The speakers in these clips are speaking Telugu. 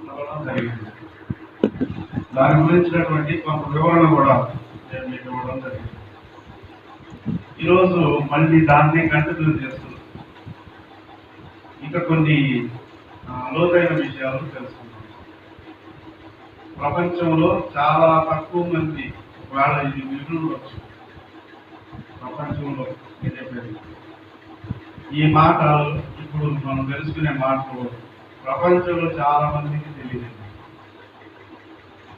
చదవడం జరిగింది. దాని గురించినటువంటి కొంత వివరణ కూడా నేను మీకు ఇవ్వడం జరిగింది. ఈరోజు మళ్ళీ దాన్ని కంటిన్యూ చేస్తున్నాం. ఇంకా కొన్ని లోతైన విషయాలు తెలుసుకుంటాం. ప్రపంచంలో చాలా తక్కువ మంది, ఒకవేళ ఇది వినుండొచ్చు, ప్రపంచంలో ఈ మాట ఇప్పుడు మనం తెలుసుకునే మాటలు ప్రపంచంలో చాలా మందికి తెలియదు.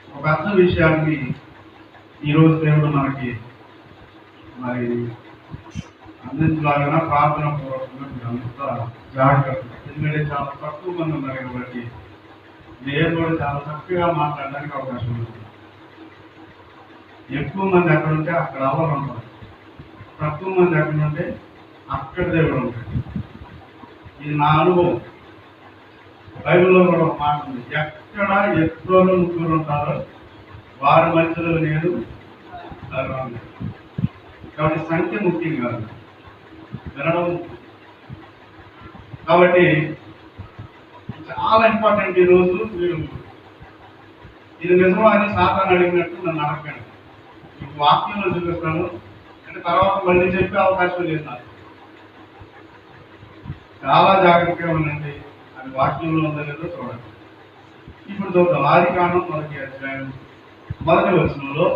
ఒక పెద్ద విషయాన్ని ఈరోజు దేవుడు మనకి మరి అందించలాగా ప్రార్థన పూర్వకంగా అంతా జాగ్రత్త. ఎందుకంటే చాలా తక్కువ మంది ఉన్నారు కాబట్టి దేవుడు కూడా చాలా చక్కగా మాట్లాడడానికి అవకాశం ఉంది. ఎక్కువ మంది ఎక్కడ ఉంటే అక్కడ ఎవరు ఉంటారు, తక్కువ మంది ఎక్కడ ఉంటే అక్కడ దేవుడు ఉంటాడు. ఇది నా అనుభవం. బైబిల్లో కూడా ఒక మాట ఉంది, ఎక్కడ ఎక్కువ ముగ్గురు ఉంటారో వారి మధ్యలో నేను సర్వాన్ని. కాబట్టి సంఖ్య ముఖ్యం కాదు, వినడం. కాబట్టి చాలా ఇంపార్టెంట్. ఈరోజు మీరు ఇది నిజమా అని సాతాను అడిగినట్టు నన్ను అడగండి. మీకు వాక్యంలో చూపిస్తాను, అంటే తర్వాత మళ్ళీ చెప్పే అవకాశం లేదు నాకు. చాలా జాగ్రత్తగా ఉండండి, అది వాక్యంలో ఉందో లేదో చూడండి. ఇప్పుడు చూద్దాం. ఆదికాండం 1వ అధ్యాయం 1వ వచనంలో,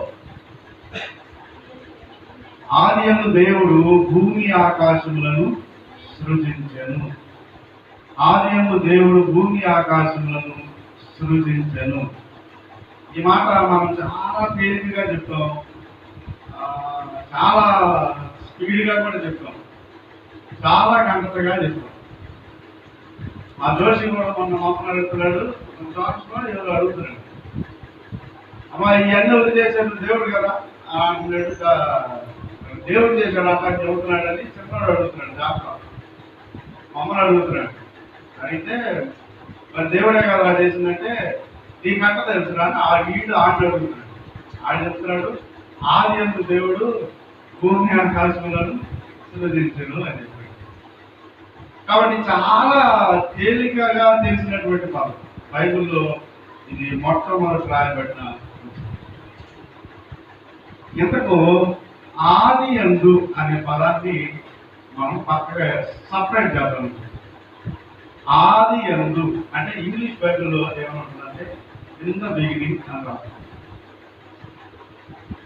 ఆదియందు దేవుడు భూమి ఆకాశములను సృజించెను. ఆదియందు దేవుడు భూమి ఆకాశములను సృజించెను. ఈ మాట మనం చాలా తేలికగా చెప్తాం, చాలా స్పీడ్గా కూడా చెప్తాం, చాలా గంటగా చెప్తాం. మా జోషి కూడా మొన్న మొక్కలు అడుగుతున్నాడు, సంవత్సరం ఎవరు అడుగుతున్నాడు, అమ్మా ఇవన్నీ వదిలి చేశాడు దేవుడు కదా అన్నాడు. దేవుడు చేశాడు అట్లా చెబుతున్నాడని చిన్నవాడు అడుగుతున్నాడు. జాబ్ మమ్మల్ని అడుగుతున్నాడు. అయితే మరి దేవుడే కదా చేసిందంటే నీకంట తెలుసురా అని ఆ వీడు ఆడిని అడుగుతున్నాడు. ఆడు చెప్తున్నాడు, ఆదియందు దేవుడు భూమి ఆకాశములను సృజించెను అని చెప్పాడు. కాబట్టి చాలా తేలికగా తెలిసినటువంటి పదం బైబిల్లో. ఇది మొట్టమొదటి రాయబడిన. ఇంతకు ఆదియందు అనే పదాన్ని మనం పక్కగా సపరేట్ చేద్దాం. ఆదియందు అంటే ఇంగ్లీష్ బైబిల్లో ఏమంటుందంటే ఇన్ ద బిగినింగ్ అంటారు.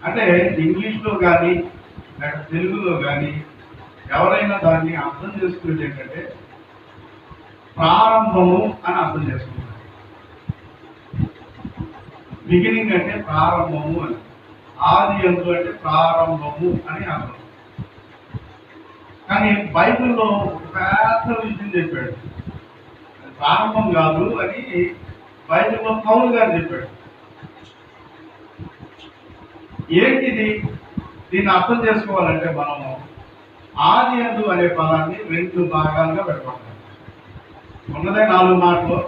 అంటే ఇంగ్లీష్లో కానీ లేక తెలుగులో కానీ ఎవరైనా దాన్ని అర్థం చేసుకునేది ఏంటంటే ప్రారంభము అని అర్థం చేసుకుంటారు. బిగినింగ్ అంటే ప్రారంభము అని, ఆదియందు అంటే ప్రారంభము అని అర్థం. కానీ బైబిల్లో ఒక పెద్ద విషయం చెప్పాడు, ప్రారంభం కాదు అని బైబిల్లో పౌలు గారు చెప్పాడు. ఏంటిది? దీన్ని అర్థం చేసుకోవాలంటే మనము ఆదియందు అనే పదాన్ని 2 భాగాలుగా విడగొట్టాలి. ఉన్నదే 4 మాటలు,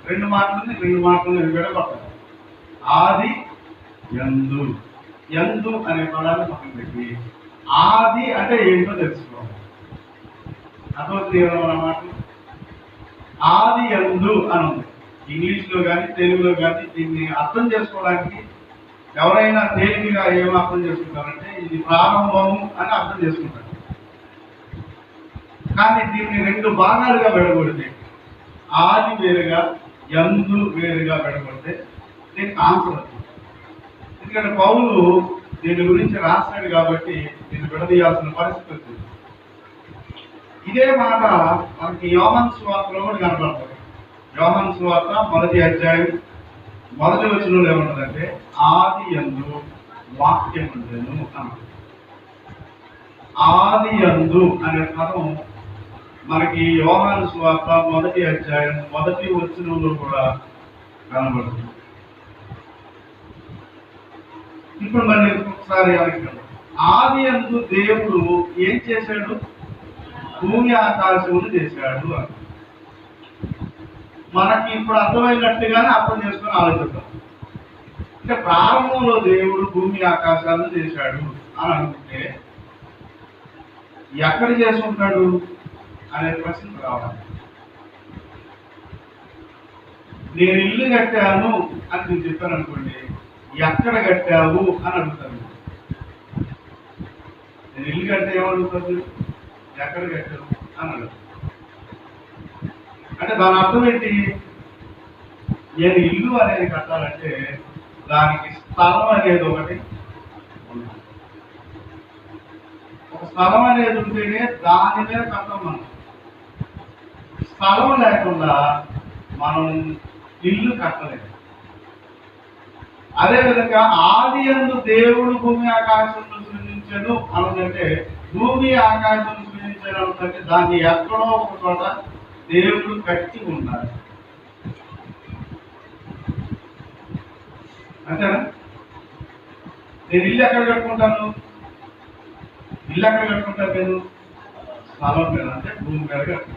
2 మాటలని 2 మాటలను విడగొట్టాలి. ఆది యందు, యందు అనే పదాన్ని పక్కన పెట్టి ఆది అంటే ఏంటో తెలుసుకోవాలి. అర్థమవుతుంది కదా మన మాటలు. ఆది యందు అని ఉంది ఇంగ్లీష్లో కానీ తెలుగులో కానీ. దీన్ని అర్థం చేసుకోవడానికి ఎవరైనా తేలికగా ఏం అర్థం చేసుకుంటారంటే ఇది ప్రారంభము అని అర్థం చేసుకుంటారు. కానీ దీన్ని 2 భాగాలుగా విడగొడితే, ఆది వేరుగా యందు వేరుగా విడగొడితే దీనికి ఆన్సర్ వచ్చింది. ఎందుకంటే పౌలు దీని గురించి రాస్తాడు కాబట్టి దీన్ని విడదీయాల్సిన పరిస్థితి వచ్చింది. ఇదే మాట మనకి యోహాను సువార్తలో కూడా కనబడుతుంది. యోహాను సువార్త 1వ అధ్యాయం 1వ వచనంలో ఏమంటుందంటే ఆదియందు వాక్యం ఉండెను అన్నాడు. ఆదియందు అనే పదం మనకి యోహాను సువార్త 1వ అధ్యాయం 1వ వచనంలో కూడా కనబడుతుంది. ఇప్పుడు మళ్ళీ ఒకసారి ఆదియందు దేవుడు ఏం చేశాడు? భూమి ఆకాశములు చేశాడు అని మనకి ఇప్పుడు అర్థమైనట్టుగానే అర్థం చేసుకొని ఆలోచిద్దాం. అంటే ప్రారంభంలో దేవుడు భూమి ఆకాశాలను చేశాడు అని అనుకుంటే ఎక్కడ చేసుకుంటాడు అనే ప్రశ్న రావాలి. నేను ఇల్లు కట్టాను అని నేను చెప్పాను అనుకోండి, ఎక్కడ కట్టావు అని అడుగుతాను. నేను ఇల్లు కడితే ఏమడుగుతుంది, ఎక్కడ కట్టావు అని అడుగుతాను. అంటే దాని అర్థం ఏంటి? నేను ఇల్లు అనేది కట్టాలంటే దానికి స్థలం అనేది ఒకటి ఉండాలి. ఒక స్థలం అనేది ఉంటేనే దాని మీద కట్టం. మనం స్థలం లేకుండా మనం ఇల్లు కట్టలేదు. అదేవిధంగా ఆది యందు దేవుడు భూమి ఆకాశం సృజించను అన్నదంటే, భూమి ఆకాశం సృజించను అంటే దాన్ని ఎక్కడో ఒక చోట దేవుడు కట్టి ఉండాలి. అంతేనా? నేను ఇల్లు ఎక్కడ కట్టుకుంటాను? ఇల్లు ఎక్కడ కట్టుకుంటాను? నేను స్థలం మీద, అంటే భూమి మీద కట్టాను.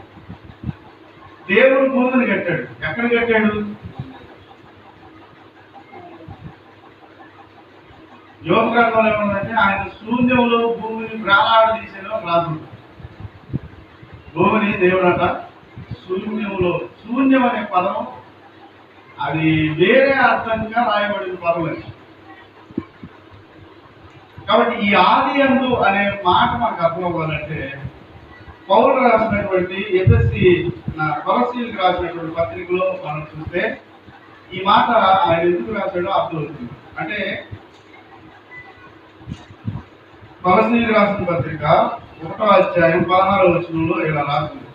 దేవుడు భూమిని కట్టాడు. ఎక్కడ కట్టాడు? యోగ గ్రంథంలో ఏమన్నదంటే ఆయన శూన్యంలో భూమిని వేలాడదీసేలో రాదు. భూమిని దేవుడట శూన్యంలో, శూన్యం అనే పదం అది వేరే అర్థంగా రాయబడిన పదం అది. కాబట్టి ఈ ఆది యందు అనే మాట మనకు అర్థం అవ్వాలంటే, పౌలు రాసినటువంటి ఎఫెసీ కొలస్సీయులకు రాసినటువంటి పత్రికలో మనం చూస్తే ఈ మాట ఆయన ఎందుకు రాశాడో అర్థమవుతుంది. అంటే కొలస్సీయులకు రాసిన పత్రిక 1వ అధ్యాయం 16వ వచనంలో ఇలా రాసింది.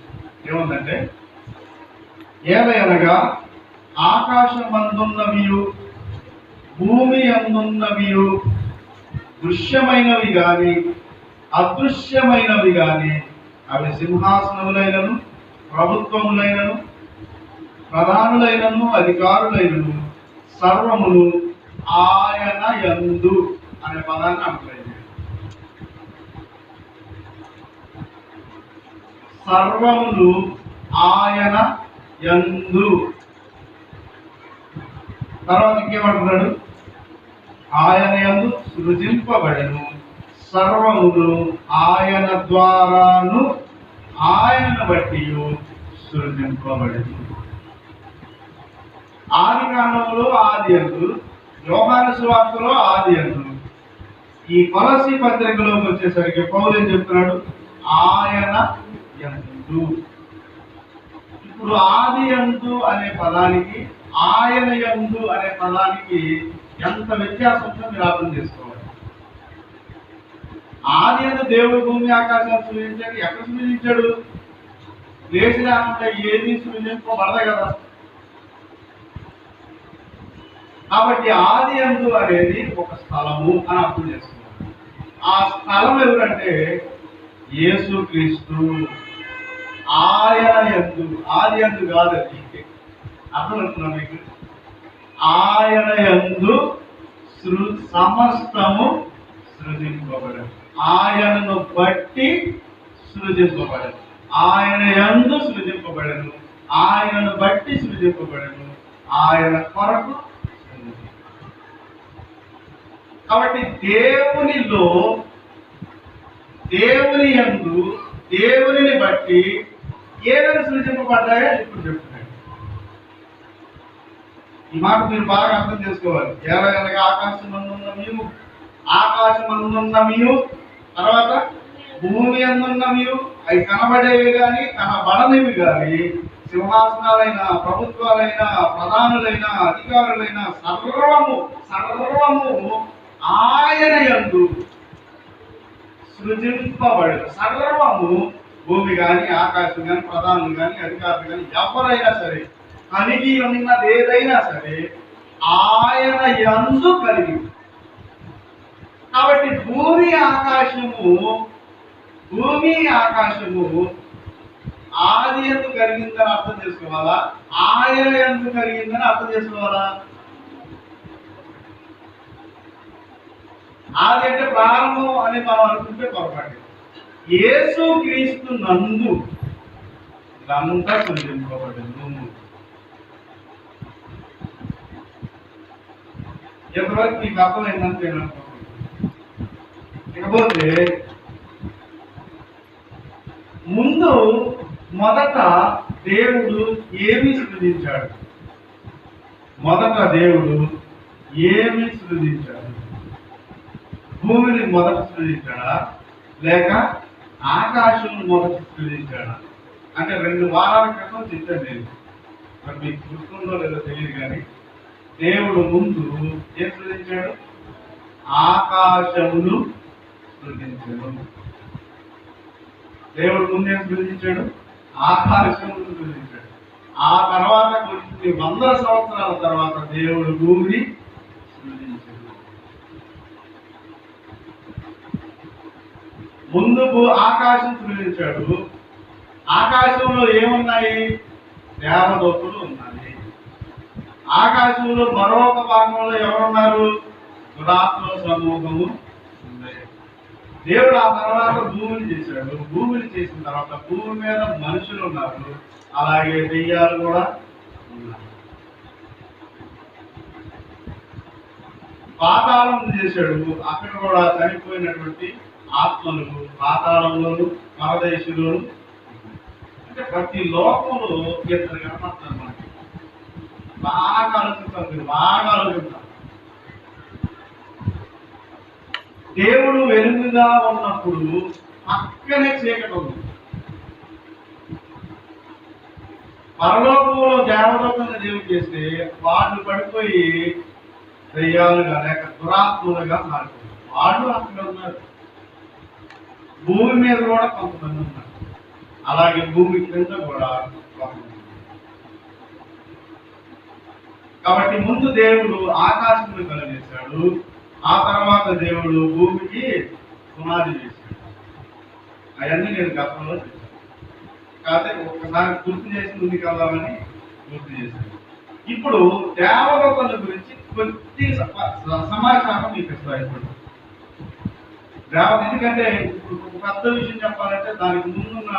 ఏముందంటే, ఏలయనగా ఆకాశమందున్నవియు భూమి అందున్నవియు దృశ్యమైనవి గాని అదృశ్యమైనవి గాని, అవి సింహాసనములైనను ప్రభుత్వములైనను ప్రధానులైనను అధికారులైనను సర్వమును ఆయన యందు అనే పదాన్ని అప్లై చేయాలి. సర్వములు ఆయన యందు. తర్వాత ఇంకేమంటున్నాడు? ఆయన యందు సృజింపబడెను సర్వములు ఆయన ద్వారాను ఆయన బట్టి సృజింపబడెను. ఆది కాండంలో ఆది యందు, యోహాను సువార్తలో ఆది యందు, ఈ కొలస్సీ పత్రికలోకి వచ్చేసరికి పౌలు ఏం చెప్తున్నాడు? ఆయన యందు. ఇప్పుడు ఆది యందు అనే పదానికి ఆయన యందు అనే పదానికి ఎంత వ్యత్యాసం ఉందో మీరు అర్థం చేసుకోవాలి. ఆది యందు దేవుడు భూమి ఆకాశాలు సృజించాడు. ఎక్కడ సృజించాడు? లేచి రాకుండా ఏది సృజింపబడదు కదా. కాబట్టి ఆది యందు అనేది ఒక స్థలము అని అర్థం చేసుకోవాలి. ఆ స్థలం ఎవరంటే యేసుక్రీస్తు. ఆయన యందు, ఆది యందు కాదు, అది అర్థమవుతున్నా మీకు? ఆయన యందు సమస్తము సృజింపబడదు. ఆయనను బట్టి సృజింపబడదు. ఆయన యందు సృజింపబడను, ఆయనను బట్టి సృజింపబడను, ఆయన కొరకు. కాబట్టి దేవునిలో, దేవుని యందు, దేవునిని బట్టి ఏదైనా సృజింపబడ్డాయో ఇప్పుడు చెప్తున్నాడు. ఈ మాట మీరు బాగా అర్థం చేసుకోవాలి. ఏలయనగా ఆకాశమందున్నవియు, ఆకాశమందున్నవియు, తర్వాత భూమి అందున్నవియు, అవి కనబడేవి కానీ కనబడనివి కానీ, సింహాసనాలైన, ప్రభుత్వాలైన, ప్రధానులైన, అధికారులైన సర్వము ఆయన యందు సృజింపబడదు. సర్వము, భూమి కానీ, ఆకాశం కానీ, ప్రధానులు కానీ, అధికారులు కానీ, ఎవరైనా సరే, కలిగి ఉన్నది ఏదైనా సరే ఆయన యందు కలిగి. కాబట్టి భూమి ఆకాశము ఆది యందు కలిగిందని అర్థం చేసుకోవాలా, ఆయన యందు కలిగిందని అర్థం చేసుకోవాలా? ఆది అంటే ప్రారంభం అని మనం అనుకుంటే పొరపాటు. యేసు క్రీస్తు నందు ఇదంతా సృజింపబడెను. ఎంతవరకు మీకు అర్థమైందని నేను అనుకుంటున్నాను. ఇకపోతే ముందు మొదట దేవుడు ఏమి సృజించాడు? మొదట దేవుడు ఏమి సృజించాడు? భూమిని మొదట సృజించాడా లేక ఆకాశం మొదట సృజించాడా? అంటే 2 వారాల క్రితం చెప్పాను నేను. మరి మీకు గుర్తుందో లేదో తెలియదు కానీ దేవుడు ముందు ఏం సృజించాడు? ఆకాశమును సృజించాడు. దేవుడు ముందు ఏం సృజించాడు? ఆకాశమును సృజించాడు. ఆ తర్వాత కొన్ని వందల సంవత్సరాల తర్వాత దేవుడు భూమిని సృజించాడు. ముందు ఆకాశం సృజించాడు. ఆకాశంలో ఏమున్నాయి? దేవదూతలు ఉన్నాయి. ఆకాశంలో మరొక భాగంలో ఎవరున్నారు? దురాత్మ సమూహము ఉంది. దేవుడు ఆ తర్వాత భూమిని చేశాడు. భూమిని చేసిన తర్వాత భూమి మీద మనుషులు ఉన్నారు, అలాగే దెయ్యాలు కూడా ఉన్నారు. పాతాళం చేశాడు. అక్కడ కూడా చనిపోయినటువంటి ఆత్మలు పాతాళంలోను పరదేశులోను. అంటే ప్రతి లోకంలో ఇద్దరు కనపడతారు మనకి. బాగా ఆలోచిస్తాం. దేవుడు వెలుగుగా ఉన్నప్పుడు పక్కనే చీకటి ఉంది. పరలోకంలో దేవదూతలను దేవుడు చేస్తే వాళ్ళు పడిపోయి దయ్యాలుగా లేక దురాత్ములుగా మారిపోయారు. వాళ్ళు అక్కడ ఉన్నారు. భూమి మీద కూడా కొంతమంది ఉన్నారు, అలాగే భూమి కింద కూడా కొంతమంది. కాబట్టి ముందు దేవుడు ఆకాశమును కలిగేశాడు. ఆ తర్వాత దేవుడు భూమికి పునాది చేశాడు. అవన్నీ నేను గతంలో చేశాను. కాకపోతే ఒక్కసారి గుర్తు చేసి ముందుకు వెళ్దామని గుర్తు చేశాను. ఇప్పుడు దేవదూతల గురించి కొద్ది సమాచారం మీకు ఇస్తాను. ఎందుకంటే ఇప్పుడు ఒక పెద్ద విషయం చెప్పాలంటే దానికి ముందున్న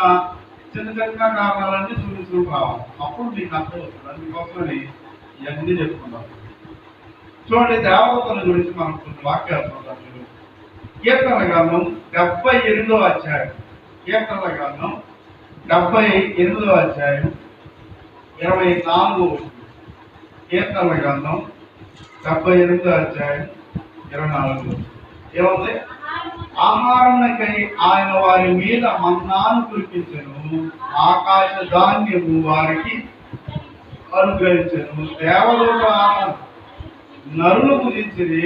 చిన్న చిన్న కారణాలన్నీ చూపించడం రావాలి. అప్పుడు మీకు అర్థమవుతుంది. అందుకోసమని ఇవన్నీ చెప్పుకుంటాం. చూడండి, దేవదూతల గురించి మనం కొన్ని వాక్యాలు చూద్దాం. కీర్తనల గ్రంథం 78వ అధ్యాయం. కీర్తనల గ్రంథం 78వ అధ్యాయం 24వ వచనం. కీర్తనల గ్రంథం 78వ అధ్యాయం 24వ వచనం ఏముంది? ఆహారమునకై ఆయన వారి మీద మన్నాను కురిపించెను, ఆకాశ ధాన్యము వారికి అనుగ్రహించెను. దేవదూత నరులు గురించిది,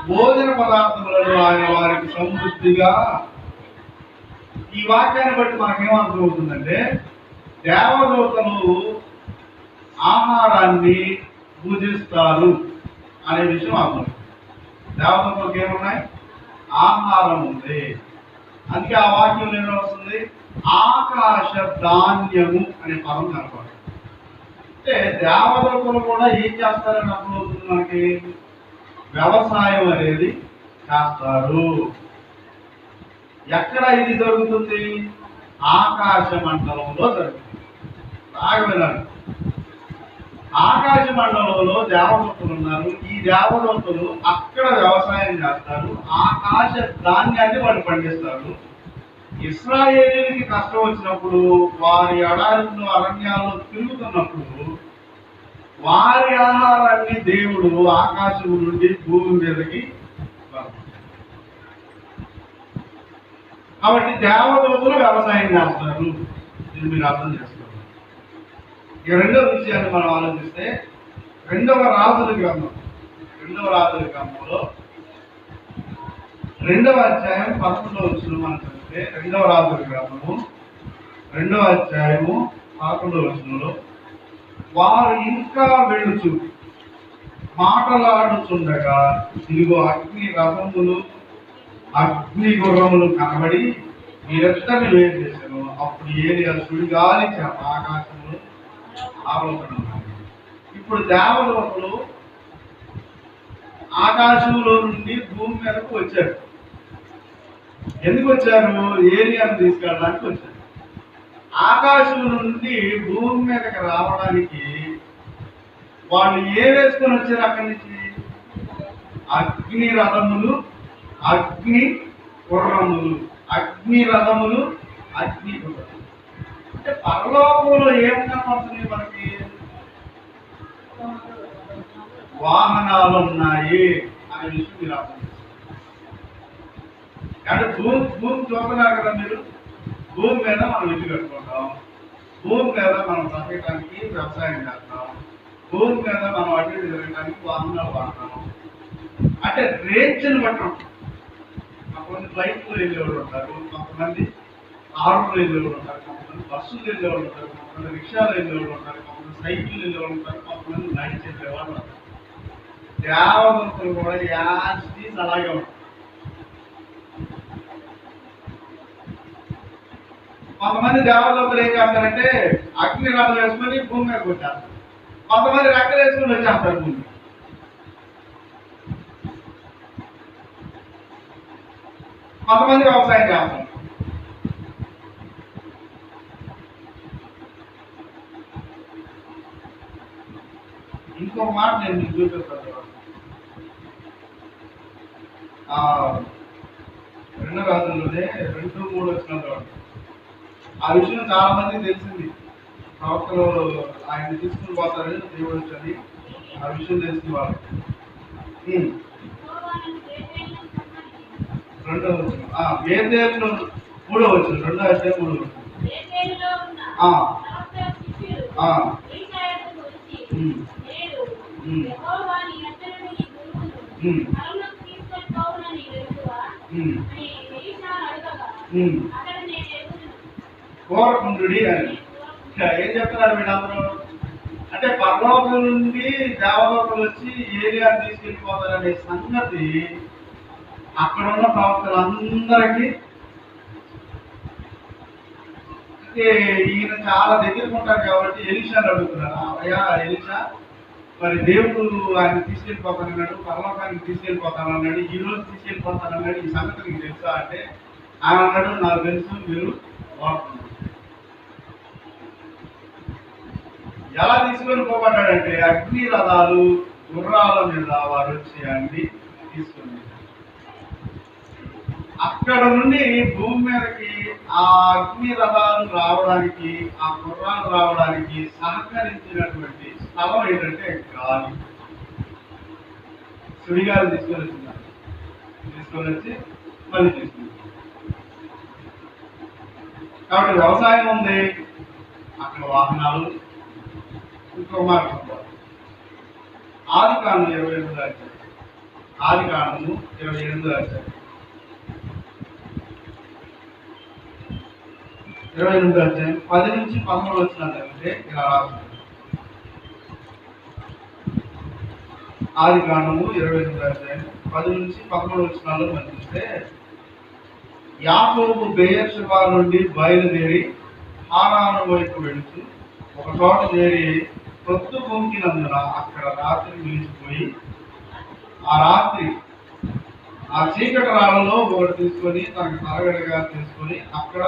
భోజన పదార్థములను ఆయన వారికి సమృద్ధిగా. ఈ వాక్యాన్ని బట్టి మనకేమర్థమవుతుందంటే దేవదూతలు ఆహారాన్ని పూజిస్తారు అనే విషయం అర్థం. దేవదూతలకు ఏమున్నాయి? ఆహారం ఉంది. అందుకే ఆ వాక్యం ఏదో వస్తుంది, ఆకాశ ధాన్యము అనే పదం కనపడుతుంది. అంటే దేవదూతలు కూడా ఏం చేస్తారని అర్థమవుతుంది మనకి? వ్యవసాయం అనేది చేస్తారు. ఎక్కడ ఇది జరుగుతుంది? ఆకాశ మండలంలో జరుగుతుంది. బాగా వినాలి. ఆకాశ మండలంలో దేవదూతలు ఉన్నారు. ఈ దేవదూతలు అక్కడ వ్యవసాయం చేస్తారు. ఆకాశ ధాన్యాన్ని వాళ్ళు పండిస్తారు. ఇశ్రాయేలీయులకి కష్టం వచ్చినప్పుడు, వారి అడవుల్లో అరణ్యాల్లో తిరుగుతున్నప్పుడు వారి ఆహారాన్ని దేవుడు ఆకాశం నుండి భూమి మీదకి పంపిస్తాడు. కాబట్టి దేవదూతలు వ్యవసాయం చేస్తారు. ఇది మీరు అర్థం చేసుకోవాలి. ఈ రెండవ విషయాన్ని మనం ఆలోచిస్తే రెండవ రాజుల గ్రంథంలో 2వ అధ్యాయం 11వ వచనం మనం చదివితే, 2వ రాజుల గ్రంథము 2వ అధ్యాయము 11వ వచనంలో, వారు ఇంకా వెళ్ళుచు మాటలాడుచుండగా ఇదిగో అగ్ని రథములు అగ్ని గుర్రములు కనబడి మీరెత్తని వేరు చేశారు. అప్పుడు ఏలియా సుడిగాలి చేత ఆకాశంలో ఆలోచన. ఇప్పుడు దేవదూతలు ఆకాశంలో నుండి భూమి మీదకు వచ్చారు. ఎందుకు వచ్చారు? ఏలియాను తీసుకెళ్ళడానికి వచ్చారు. ఆకాశం నుండి భూమి మీదకి రావడానికి వాళ్ళు ఏ వేసుకొని వచ్చారు? అక్కడి నుంచి అగ్ని రథములు అగ్ని గుర్రములు. అగ్ని రథములు అగ్ని గుర్రములు అంటే పరలోకంలో ఏం కనపడుతుంది మనకి? వాహనాలు ఉన్నాయి అనే విషయం మీరు అర్థం చేసుకోండి. అంటే భూమి చూస్తున్నారు కదా మీరు. భూమి మీద మనం ఇల్లు కట్టుకుంటాం, భూమి మీద మనం బ్రతకడానికి వ్యవసాయం చేస్తాం, భూమి మీద మనం అటు తిరగడానికి వాహనాలు వాడతాం. అంటే రేంజ్ని బట్టి కొంతమంది ఫ్లైట్లు వెళ్ళేవాళ్ళు ఉంటారు, కొంతమంది కారులు వెళ్ళేవాళ్ళు ఉంటారు, కొంతమంది బస్సులు వెళ్ళేవాళ్ళు ఉంటారు, కొంతమంది రిక్షాలు వెళ్ళేవాళ్ళు ఉంటారు, కొంతమంది సైకిల్ వెళ్ళేవాళ్ళు ఉంటారు, కొంతమంది నడిచి వెళ్ళేవాళ్ళు ఉంటారు. దేవదూతలు కూడా యాస్టీస్ అలాగే ఉంటారు. కొంతమంది దేవదూతలు ఏం చేస్తారంటే అగ్ని రథం వేసుకొని భూమి మీదకి వచ్చేస్తారు, కొంతమంది రెక్కలు వేసుకొని వచ్చేస్తారు భూమి. కొంతమంది వ్యవసాయం చేస్తారు. ఇంకొక మాట నేను మీకు చూపిస్తాను. 2 రాజుల్లోనే 2-3 వచ్చిన ఆ విషయం చాలా మందికి తెలిసింది. ప్రవక్తలు ఆయన తీసుకుని పోతారు దేవుడు వచ్చి, ఆ విషయం తెలిసింది వాళ్ళు. 2వ వచనం బేతేలులో 3వ వచనం 2వ అధ్యాయం 3వ వచనం. కోరకుండుడి అని ఏం చెప్తున్నారు వీళ్ళందరూ అంటే పరలోకం నుండి దేవలోకలు వచ్చి ఏరియాని తీసుకెళ్ళిపోతారనే సంగతి అక్కడ ఉన్న ప్రవక్తలందరికీ. అంటే ఈయన చాలా దగ్గరకు ఉంటారు కాబట్టి ఎలీషాని అడుగుతున్నారు, అయ్యా ఎలీషా మరి దేవుడు ఆయన తీసుకెళ్ళిపోతానన్నాడు, పరలోకానికి తీసుకెళ్ళిపోతానన్నాడు, ఈ రోజు తీసుకెళ్ళిపోతానన్నాడు, ఈ సంగతి నీకు తెలుసా అంటే ఆయన అన్నాడు, నాకు తెలుసు, మీరు వాడుతున్నారు. ఎలా తీసుకొని పోబడ్డాడంటే అగ్ని రథాలు గుర్రాల మీద వారు వచ్చి అన్ని తీసుకొని అక్కడ నుండి భూమి మీదకి ఆ అగ్ని రథాలు రావడానికి, ఆ గుర్రాలు రావడానికి సహకరించినటువంటి స్థలం ఏంటంటే గాలి. సుడిగాలి తీసుకొని వచ్చింది, తీసుకొని వచ్చి మళ్ళీ తీసుకుంది. కాబట్టి వ్యవసాయం ఉంది, అక్కడ వాహనాలు. ఇంకో మాట ఆదికాండం 28వ అధ్యాయం, ఆదికాండము 28వ అధ్యాయం 28వ అధ్యాయం 10 నుంచి 13 వచనాలు చదివితే ఇలా రాస్తుంది. ఆదికాండము 28వ అధ్యాయం 10 నుంచి 13 వచనాలు మనం చూస్తే, యాకోబు బెయేర్షెబా నుండి బయలుదేరి హారాను వైపు వెళుతూ ఒక చోట చేరి పొద్దు పొంకినందున అక్కడ రాత్రి నిలిచిపోయి ఆ రాత్రి ఆ చీకటి రాళ్ళలో ఒకటి తీసుకొని తనకు తలగడగా తీసుకొని అక్కడ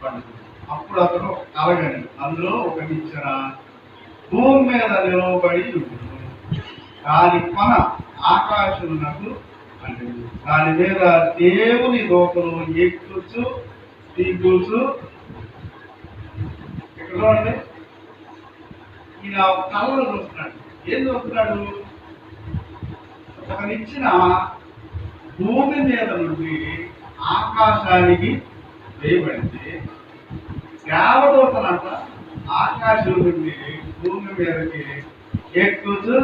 పండుతుంది. అప్పుడు అతను కలగని అందులో ఒక నిచ్చెన భూమి మీద నిలవబడి ఉంటుంది, దాని కొన ఆకాశమునకు అంటుంది, దాని మీద దేవుని దూతలు ఎక్కుచు దిగుచు. ఇక్కడ చూడండి, ఈయన కళ్ళలో చూస్తున్నాడు. ఏం చూస్తున్నాడు? ఒక నిచ్చెన భూమి మీద నుండి ఆకాశానికి వేయబడింది. దేవదూతలంట ఆకాశం నుండి భూమి మీదకి ఎక్కుతూ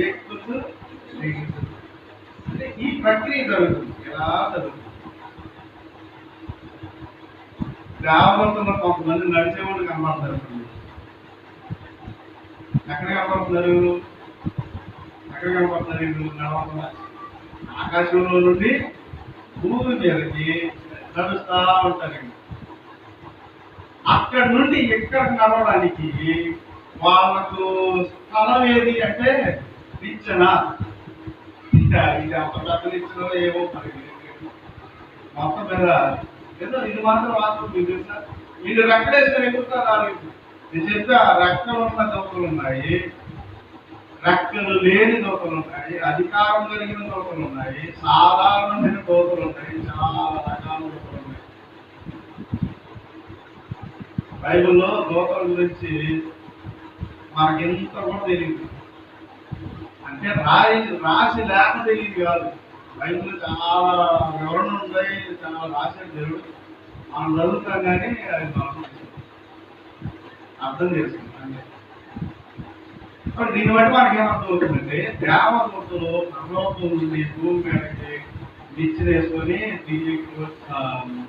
ఎక్కుతూ అంటే ఈ ప్రక్రియ జరుగుతుంది. ఎలా జరుగుతుంది? దేవదూతల్లో కొంతమంది నడిచేవాళ్ళు కనబడతారు. ఎక్కడ కనబడుతున్నారు? ఎక్కడ కనబడుతున్నారు? నడవకుండా ఆకాశంలో నుండి భూమి మీదకి నడుస్తూ ఉంటారండి. అక్కడి నుండి ఎక్కడికి నడవడానికి వాళ్ళకు స్థలం ఏది అంటే నిచ్చెన. ఇది అంత పెద్ద నిచ్చెన ఏమో మరి మొత్తం మీద ఏదో ఇది మాత్రం వాస్తవం మీకు తెలుసా? వీళ్ళు రెక్కలేసుకొని ఎగురుతారు. నేను చెప్పా, రెక్కలు ఉన్న దోకలు ఉన్నాయి, రెక్కలు లేని దోకలు ఉన్నాయి, అధికారం కలిగిన దోకలు ఉన్నాయి, సాధారణమైన దోకలు ఉన్నాయి, చాలా రకాల దోకలు ఉన్నాయి. బైబిల్లో దోకల గురించి మనకెంత కూడా తెలియదు. అంటే రాసి లేక తెలియదు కాదు. బైబిల్ చాలా వివరణ ఉంటాయి, చాలా రాసిన దేవుడు. మనం చదువుతాం కానీ అది మనం అర్థం చేసుకుంటాం. దీన్ని బట్టి మనకి ఏమర్థం అవుతుందంటే, దేవదూతలు పరలోకం నుండి భూమి మీదకి నిచ్చెన వేసుకొని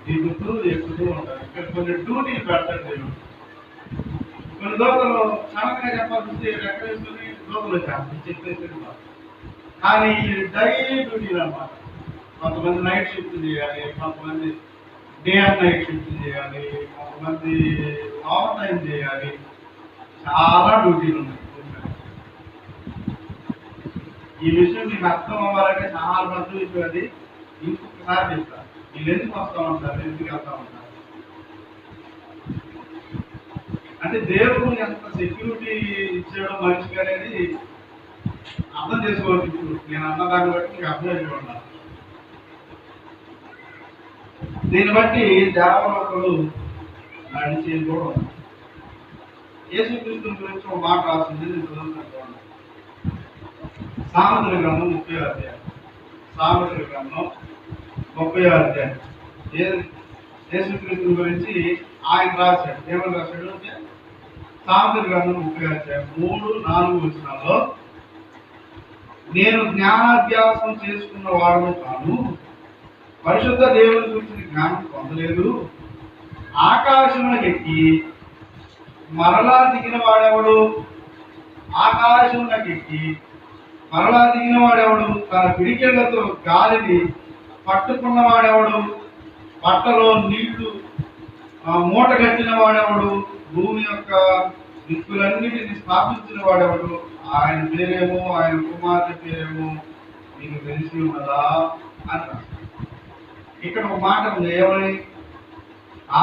దిగుతూ ఎక్కుతూ ఉంటారు. ఇక్కడ కొన్ని డ్యూటీలు పెడతారు దేవుడు. కొన్ని దూతలు క్షణంగా చెప్పాల్సింది ఎక్కడ వేసుకొని దూతలు చెప్పేసి కానీ డైలీ డ్యూటీలు అన్నమాట. కొంతమంది నైట్ షిఫ్ట్ చేయాలి, కొంతమంది డే అండ్ నైట్ షిఫ్ట్ చేయాలి, కొంతమంది ఓవర్ టైం చేయాలి. చాలా డ్యూటీలు ఉన్నాయి. ఈ విషయం మీకు అర్థం అవ్వాలంటే చాలా పెద్ద విషయం. అది ఇంకొకసారి చెప్తారు. వీళ్ళు ఎందుకు వస్తూ ఉంటారు, ఎందుకు వెళ్తా ఉంటారు అంటే దేవుడు ఎంత సెక్యూరిటీ ఇచ్చాడో మనిషికి అనేది అర్థం చేసుకోవాలి. ఇప్పుడు నేను అన్నదాన్ని బట్టి మీకు అర్థం చేసుకోవాలి. దీన్ని బట్టి దేవలోకలు నడిచేది కూడా ఉంది. యేసుక్రీస్తు గురించి ఒక మాట రాసింది, నేను చదువుతున్నాను. సామెతల గ్రంథం 30వ అధ్యాయం. సామెతల గ్రంథం 30వ అధ్యాయం. యేసుక్రీస్తు గురించి ఆయన రాశాడు. ఏమని రాశాడు అంటే, సామెతల గ్రంథం 30వ అధ్యాయం 3-4 వచనాల్లో, నేను జ్ఞానాభ్యాసం చేసుకున్న వాడును కాను, పరిశుద్ధ దేవుని గురించి జ్ఞానం పొందలేదు, ఆకాశములకు ఎక్కి మరలా దిగిన వాడెవడు, ఆకాశములకు ఎక్కి మరలా దిగిన వాడెవడు, తన పిడికెళ్లతో గాలిని పట్టుకున్న వాడెవడు, పట్టలో నీళ్లు మూట కట్టిన వాడెవడు, భూమి యొక్క దిక్కులన్నిటిని స్థాపించిన వాడెవడు, ఆయన పేరేమో ఆయన కుమార్తె పేరేమో నీకు తెలిసి ఉన్నదా అని. ఇక్కడ ఒక మాట ఉంది, ఏమని?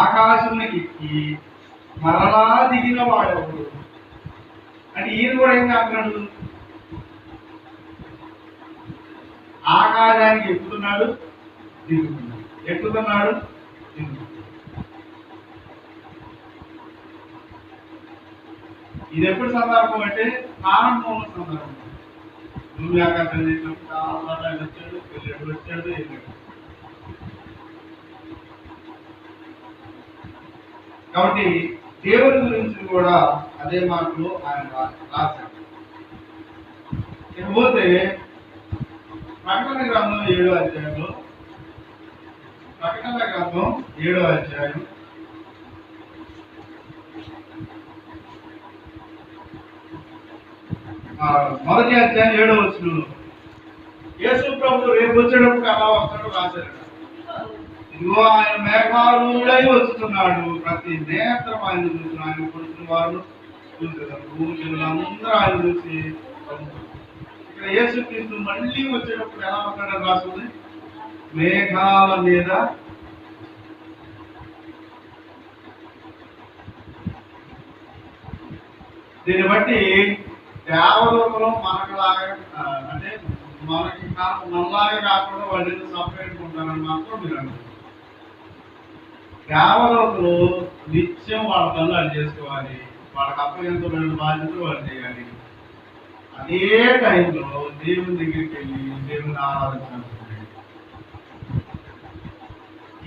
ఆకాశంలోకి ఎక్కి మరలా దిగిన వాడెవడు అంటే ఈయన కూడా ఏం కాకున్నాడు, ఆకాశానికి ఎక్కుతున్నాడు, దిగుతున్నాడు, ఎక్కుతున్నాడు, దిగుతున్నాడు. ఇది ఎప్పుడు సందర్భం అంటే ప్రారంభంలో సందర్భం. భూమి ఆకాశం చేసినప్పుడు చాలా వచ్చాడు, వెళ్ళాడు, వచ్చాడు, వెళ్ళాడు. కాబట్టి దేవుని గురించి కూడా అదే మాటలు ఆయన రాశాడు. ఇకపోతే ప్రకటన గ్రంథం 7వ అధ్యాయంలో, ప్రకటన గ్రంథం 7వ అధ్యాయం 7వ వచనంలో యేసు ప్రభువు రేపు వచ్చేటప్పుడు అలా వస్తాడు రాశారు. ఇదిగో ఆయన మేఘారూఢుడై వస్తున్నాడు, ప్రతి నేత్రం ఆయన చూసిన, ఆయన కొడుకున్న వారు చూసేదారు, భూమిలో అందరూ ఆయన చూసి. ఇక్కడ యేసుక్రీస్తు మళ్ళీ వచ్చేటప్పుడు ఎలా వస్తాడని రాస్తుంది, మేఘాల మీద. దీన్ని బట్టి దేవలోకలు మనకులాగా అంటే మనలాగా కాకుండా వాళ్ళు సపరేట్ ఉంటారని మాత్రం మీరు అంటారు. దేవలోకలు నిత్యం వాళ్ళ పనులు అది చేసుకోవాలి, వాళ్ళకి అప్పగించబడిన బాధ్యతలు వాళ్ళు చేయాలి. అదే టైంలో దేవుని దగ్గరికి వెళ్ళి దేవుని ఆరాధించాలి.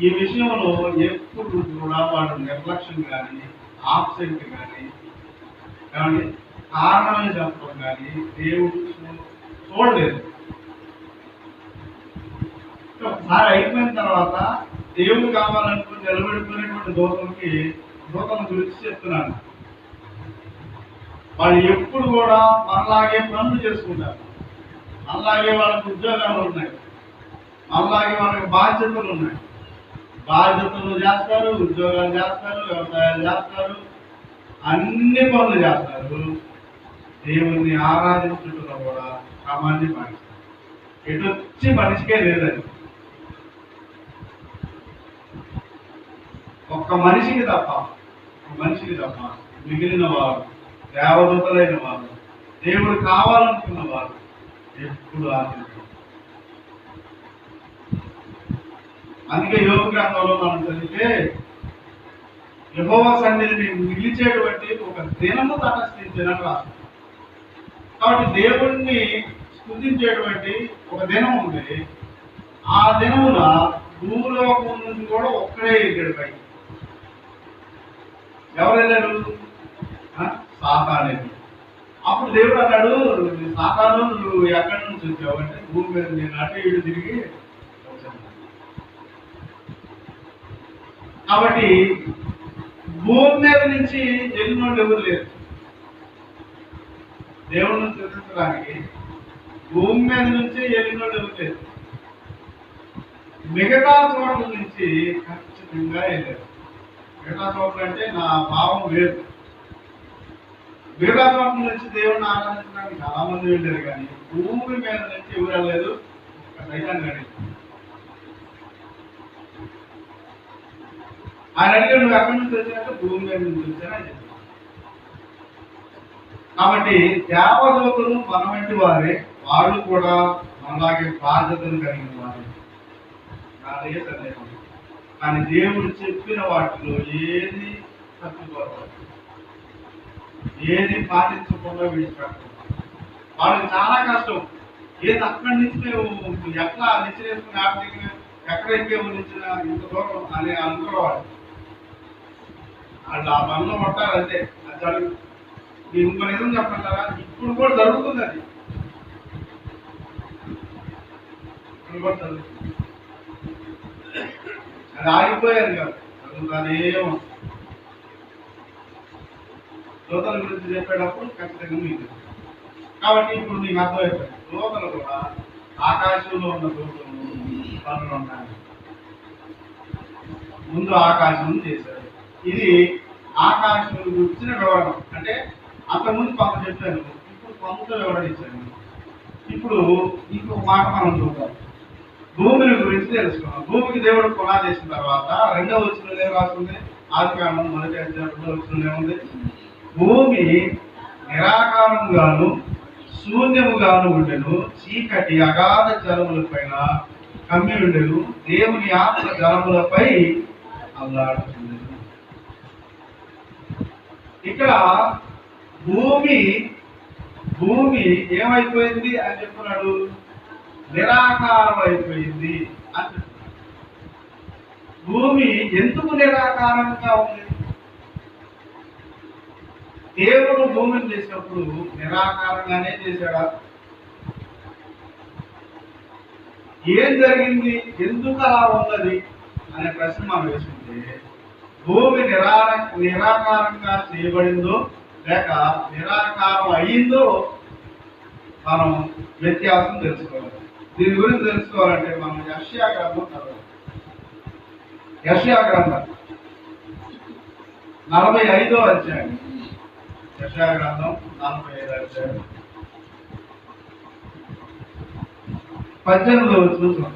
ఈ విషయంలో ఎప్పుడు కూడా వాడు నిర్లక్ష్యం కానీ, ఆబ్సెంట్ కానీ, కారణాలు చెప్పడం కానీ దేవుడు చూడలేదు. ఒకసారి అయిపోయిన తర్వాత దేవుడు కావాలనుకుని నిలబెడుకునేటువంటి దూతల గురించి చెప్తున్నాను. వాళ్ళు ఎప్పుడు కూడా మనలాగే పనులు చేసుకుంటారు, మనలాగే వాళ్ళకి ఉద్యోగాలు ఉన్నాయి, మనలాగే వాళ్ళకి బాధ్యతలు ఉన్నాయి. బాధ్యతలు చేస్తారు, ఉద్యోగాలు చేస్తారు, వ్యవసాయాలు చేస్తారు, అన్ని పనులు చేస్తారు. దేవుణ్ణి ఆరాధించడంలో కూడా క్రమాన్ని పాటిస్తారు. ఎటు వచ్చి మనిషికే లేదని, ఒక్క మనిషికి తప్ప మిగిలిన వారు, దేవదూతలైన వారు, దేవుడు కావాలనుకున్న వారు ఎప్పుడు ఆశించారు. అందుకే యోగ గ్రంథంలో మనం చదివితే యెహోవా సన్నిధిని నిలిచేటువంటి ఒక దినము తటస్థించిన రాష్ట్రం. కాబట్టి దేవుణ్ణి స్తుతించేటువంటి ఒక దినం ఉంది. ఆ దినమున భూలోకం నుంచి కూడా ఒక్కడే వెళ్ళాడు పైకి. ఎవరు వెళ్ళారు? సాతాను. అప్పుడు దేవుడు అన్నాడు, సాతాను నువ్వు ఎక్కడి నుంచి వచ్చావు అంటే భూమి మీద నేను అటు ఇటు తిరిగి వచ్చాను. కాబట్టి భూమి మీద నుంచి వెళ్ళినోళ్ళు ఎవరు లేరు. దేవుడిని స్తుతించడానికి భూమి మీద నుంచి వెళ్ళినోళ్ళు ఎవరు లేరు. మిగతా చోట్ల నుంచి ఖచ్చితంగా వెళ్ళారు. మిగతా చోట్ల అంటే నా భావం వేరు. మిగతా చోట్ల నుంచి దేవుడిని ఆరాధించడానికి చాలా మంది వెళ్ళారు, కానీ భూమి మీద నుంచి ఎవరు వెళ్ళలేదు. సైతాన్ని అడిగి ఆయన అడిగాడు, నువ్వు ఎక్కడి నుంచి వచ్చానంటే భూమి మీద నుంచి వచ్చానని చెప్పాను. కాబట్టి దేవదూతలు మన వంటి వారే, వాళ్ళు కూడా మనలాగే బాధ్యతలు కలిగిన వారే. నాదే సందేహం. కానీ దేవుడు చెప్పిన వాటిలో ఏది తప్పిపోతారు, ఏది పాటించకుండా విడిచిపెడతారు. వాళ్ళకి చాలా కష్టం. ఏది అక్కడి నుంచి మేము ఎట్లా నిచ్చినేసుకుని ఆర్థిక ఎక్కడ ఎక్కేమో నిచ్చిన ఇంత దూరం అని అనుకోవాలి. వాళ్ళు ఆ పనిలో పట్టారు అంతే. అది జరుగు ఇంకో నిజం చెప్పంటారా, ఇప్పుడు కూడా జరుగుతుంది. అది ఇప్పుడు కూడా జరుగుతుంది. అది ఆగిపోయారు కాదు, జరుగుతానేమో. దూతల గురించి చెప్పేటప్పుడు ఖచ్చితంగా మీకు. కాబట్టి ఇప్పుడు నీకు అర్థమైపోయింది, దూతలు కూడా ఆకాశంలో ఉన్న దూతలు పనులు ఉన్నాయి. ముందు ఆకాశం చేశారు. ఇది ఆకాశం వచ్చిన వివరణ. అంటే అంతకుముందు కొంత చెప్పాను, ఇప్పుడు కొంత వివరణ ఇచ్చాను. ఇప్పుడు ఇంకొక మాట మనం చూద్దాం. భూమిని గురించి తెలుసుకున్నాం. భూమికి దేవుడు పునాది చేసిన తర్వాత రెండవ వచనంలో ఏం రాస్తుంది? ఆదికాండం 1వ అధ్యాయం 2వ వచనంలో ఏముంది? భూమి నిరాకారముగాను శూన్యముగాను ఉండెను, చీకటి అగాధ జలముల పైన కమ్మి ఉండెను, దేవుని ఆత్మ జలములపై అల్లాడుతుండెను. ఇక్కడ భూమి ఏమైపోయింది అని చెప్తున్నాడు? నిరాకారం అయిపోయింది అని. భూమి ఎందుకు నిరాకారంగా ఉంది? దేవుడు భూమిని చేసినప్పుడు నిరాకారంగానే చేశాడా? ఏం జరిగింది, ఎందుకు అలా ఉన్నది అనే ప్రశ్న మనం వేసుకుంటే, భూమి నిరాకారంగా చేయబడిందో లేక నిరాకారం అయ్యిందో మనం వ్యత్యాసం తెలుసుకోవాలి. దీని గురించి తెలుసుకోవాలంటే మనం యెషయా గ్రంథం చదవాలి. యెషయా గ్రంథం 45వ అధ్యాయం. యెషయా గ్రంథం 45వ అధ్యాయం 18వ వచనం చూద్దాం.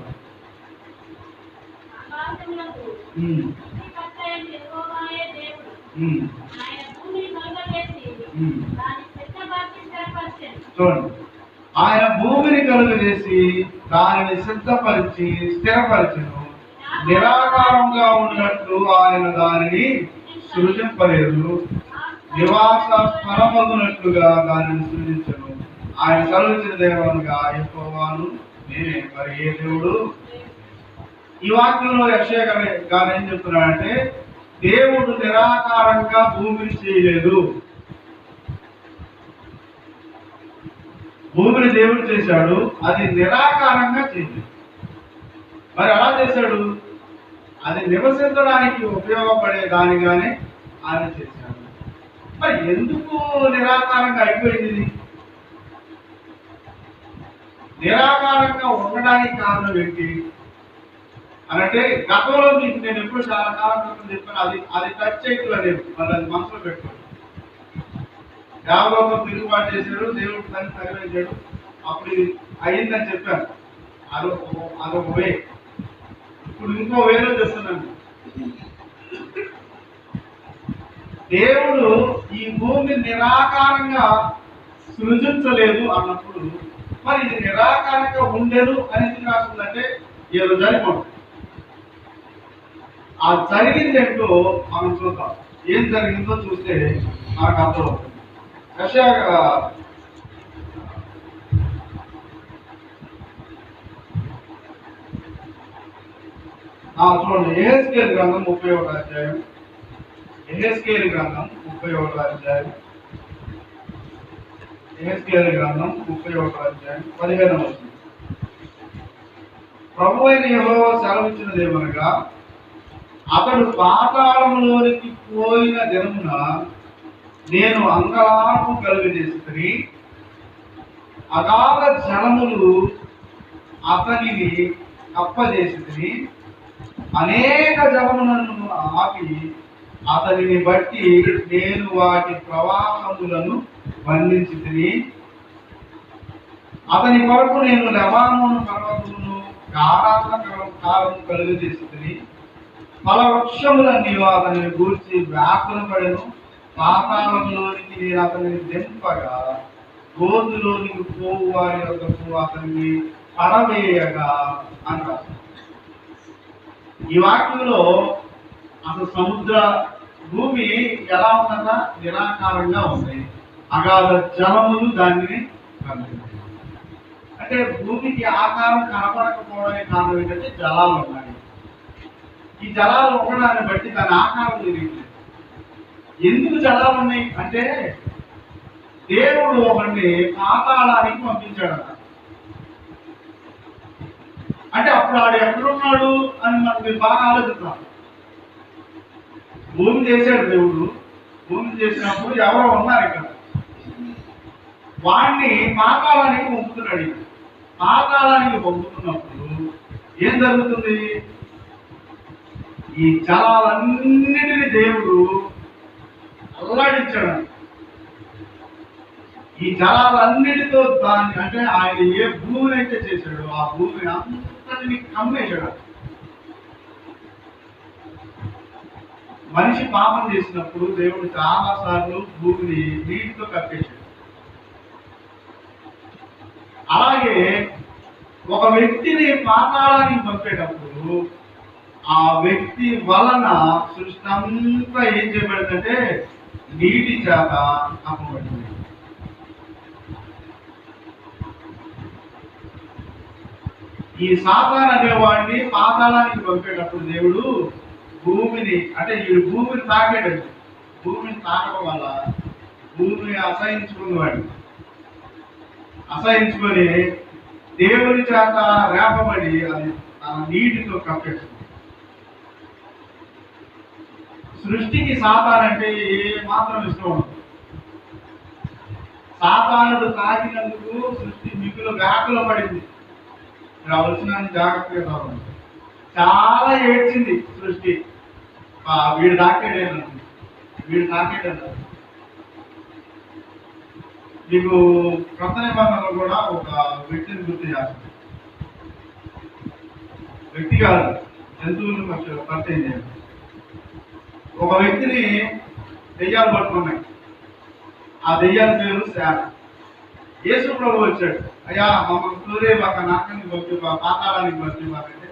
చూడండి, ఆయన భూమిని కలుగజేసి దానిని సిద్ధపరిచి స్థిరపరిచెను. నిరాకారంగా ఉన్నట్లు ఆయన దానిని సృజింపలేదు, నివాస స్థలమగునట్లుగా దానిని సృజించను. ఆయన కలుగించిన దేవునిగా యెహోవాను నేనే, మరి ఏ దేవుడు? ఈ వాక్యంలో యెషయా గారు ఏం చెప్తున్నాడంటే, దేవుడు నిరాకారంగా భూమిని చేయలేదు. భూమిని దేవుడు చేశాడు, అది నిరాకారంగా చేయలేదు. మరి ఎలా చేశాడు? అది నివసించడానికి ఉపయోగపడే దానిగానే ఆయన చేశాడు. మరి ఎందుకు నిరాకారంగా అయిపోయింది? నిరాకారంగా ఉండడానికి కారణం ఏంటి అనంటే, గతంలో మీకు నేను ఎప్పుడు చాలా కాలం క్రితం చెప్పాను, అది టచ్ చేయట్లు అనేది మళ్ళీ అది మనసులో పెట్టుకోండి. దేవలోకం తిరుగుబాటు చేశాడు, దేవుడు దాన్ని తగిలించాడు, అప్పుడు ఇది అయిందని చెప్పాను. అదొక వే. ఇప్పుడు ఇంకో వేలో చెప్తున్నాను. దేవుడు ఈ భూమిని నిరాకారంగా సృజించలేదు అన్నప్పుడు, మరి ఇది నిరాకారంగా ఉండేదు అని ఎందుకు రాస్తుందంటే, ఏదో జరిగిపోతుంది. ఆ జరిగింది ఏంటో మనం చూద్దాం. ఏం జరిగిందో చూస్తే నాకు అర్థమవుతుంది. యెషయా చూడండి, యెహెజ్కేలు గ్రంథం 31వ అధ్యాయం. యెహెజ్కేలు గ్రంథం 31వ అధ్యాయం. యెహెజ్కేలు గ్రంథం 31వ అధ్యాయం 15వ వచనం. ప్రభువైన యెహోవా సెలవిచ్చినదేమనగా, అతడు పాతాళంలోనికి పోయిన దినమున నేను అంగలార్పు కలుగజేసి అగాధ జలములు అతనిని కప్పజేసి అనేక జలములను ఆపి అతనిని బట్టి నేను వాటి ప్రవాహములను బంధించి అతని కొరకు నేను లెబానోను పర్వతమును కారం కలుగజేసి ఫల వృక్షములన్నీ అతనిని గూర్చి వ్యాకుల పడెను. పాతాళంలోనికి నేను అతనిని దింపగా గోతులోనికి పోవు వారి వద్దకు అతన్ని పడవేయగా అంటారు. ఈ వాక్యంలో అసలు సముద్ర భూమి ఎలా ఉందన్నా నిరాకారంగా ఉంది. అగాధ జలములు దానిని కలుగుతాయి. అంటే భూమికి ఆకారం కనపడకపోవడానికి కారణం ఏంటంటే జలాలు ఉన్నాయి. ఈ జలాలు ఉండడాన్ని బట్టి దాని ఆకారం తెలియట్లేదు. ఎందుకు జలాలు ఉన్నాయి అంటే దేవుడు ఒకరిని పాతాళానికి పంపించాడట. అంటే అప్పుడు ఆడు ఎక్కడున్నాడు అని మనం మీరు బాగా ఆలోచిస్తాం. భూమి చేశాడు దేవుడు. భూమి చేసినప్పుడు ఎవరో ఉన్నారు ఇక్కడ. వాడిని పాతాళానికి పంపుతున్నాడు. పాతాళానికి పంపుతున్నప్పుడు ఏం జరుగుతుంది? ఈ జలాలన్నిటినీ దేవుడు అల్లాడించాడు. ఈ జలాలన్నిటితో దాన్ని అంటే ఆయన ఏ భూమిని అయితే చేశాడో ఆ భూమిని అంతటిని కమ్మేశాడు. మనిషి పాపం చేసినప్పుడు దేవుడు చాలా సార్లు భూమిని నీటితో కప్పేశాడు. అలాగే ఒక వ్యక్తిని పాతాళానికి పంపేటప్పుడు ఆ వ్యక్తి వలన సృష్టి అంతా ఏం చేయబడిందంటే నీటి చేత కప్పబడింది. ఈ సాతాను అనేవాడిని పాతాళానికి పంపేటప్పుడు దేవుడు భూమిని అంటే ఈ భూమిని తాకేటండి. భూమిని తాకడం వల్ల భూమిని అసహించుకొని దేవుని చేత రేపబడి అది తన నీటితో కప్పేస్తుంది. సృష్టికి సాతాను అంటే ఏ మాత్రం ఇష్టం ఉండదు. సాతానుడు తాకినందుకు సృష్టి మిగులు వ్యాకుల పడింది. వచ్చిన జాగ్రత్తగా చదవండి. చాలా ఏడ్చింది సృష్టి. వీడు తాకేడేనండి, వీడు తాకేడన్నారు. మీకు కొత్త నిబంధనలో కూడా ఒక వ్యక్తిని గుర్తు చేస్తుంది. వ్యక్తి కాదు, జంతువులను పరిచయం చేయాలి. ఒక వ్యక్తిని దెయ్యాలు పట్టుకున్నాయి. ఆ దెయ్యాల పేరు శాఖ. యేసు ప్రభు వచ్చాడు. అయ్యా మమ్మల్ని సూర్య బాక నాకానికి వచ్చి పాతాళానికి వచ్చి బాకంటే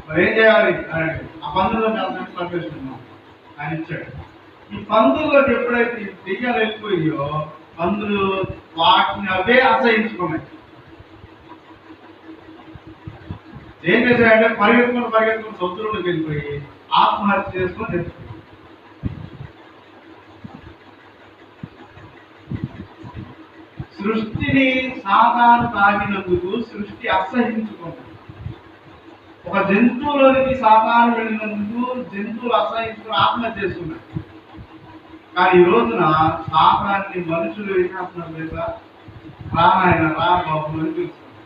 మరి ఏం చేయాలి అని ఆ పందుల్లోకి వెళ్తానికి పర్మిషన్ ఆయన ఇచ్చాడు. ఈ పందుల్లోకి ఎప్పుడైతే దెయ్యాలు వెళ్ళిపోయాయో పందులు వాటిని అవే అసహించుకున్నాయి. ఏం చేశాయంటే పరిగెత్తుకుని సముద్రంలోకి వెళ్ళిపోయి ఆత్మహత్య చేసుకొని తెచ్చుకున్నాయి. సృష్టిని సాతాను తాగినందుకు సృష్టి అసహించుకుంటుంది. ఒక జంతువులోనికి సాతాను వెళ్ళినందుకు జంతువులు అసహించుకుని ఆత్మహత్య చేస్తున్నాయి. కానీ ఈ రోజున సాతాన్ని మనుషులు ఏం చేస్తున్నారు లేదా? రానాయన రా బాబు అని పిలుస్తున్నారు.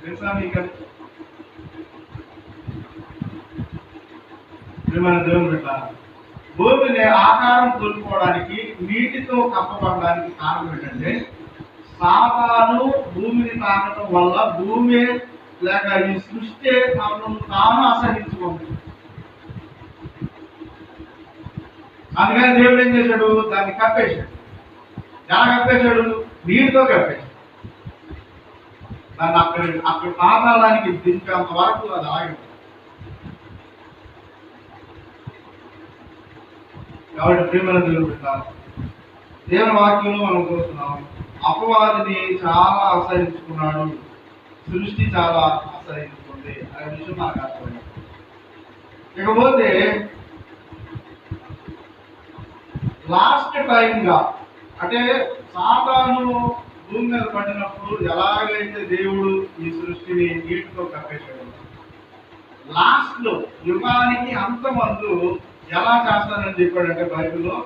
తెలుసా మీకు? మన దేవుని పెట్టాలి. భూమిని ఆకారం కోల్పోవడానికి నీటితో కప్పబడడానికి కారణం ఏంటంటే సాతాను భూమిని తాకడం వల్ల భూమి లేక ఈ సృష్టి తాను అసహించుకుంది. అందుకని దేవుడు ఏం చేశాడు? దాన్ని కప్పేశాడు. ఎలా కప్పేశాడు? నీటితో కప్పేశాడు. దాన్ని అక్కడ పాతాళానికి దింపేంత వరకు అది ఆగి కాబట్టి ప్రేమల దేవుడు పెట్టాలి. దేవుని వాక్యంలో మనం చూస్తున్నాం, అపవాదిని చాలా ఆశ్రయించుకున్నాడు, సృష్టి చాలా ఆశ్రయించుకుంది అనే విషయం మనకు అర్థమైంది. ఇకపోతే లాస్ట్ టైంగా అంటే సాతాను భూమి మీద పడినప్పుడు ఎలాగైతే దేవుడు ఈ సృష్టిని నీటితో కప్పేశాడు, లాస్ట్ లో యుగానికి అంతమందు ఎలా చేస్తానని చెప్పాడంటే బైబిల్లో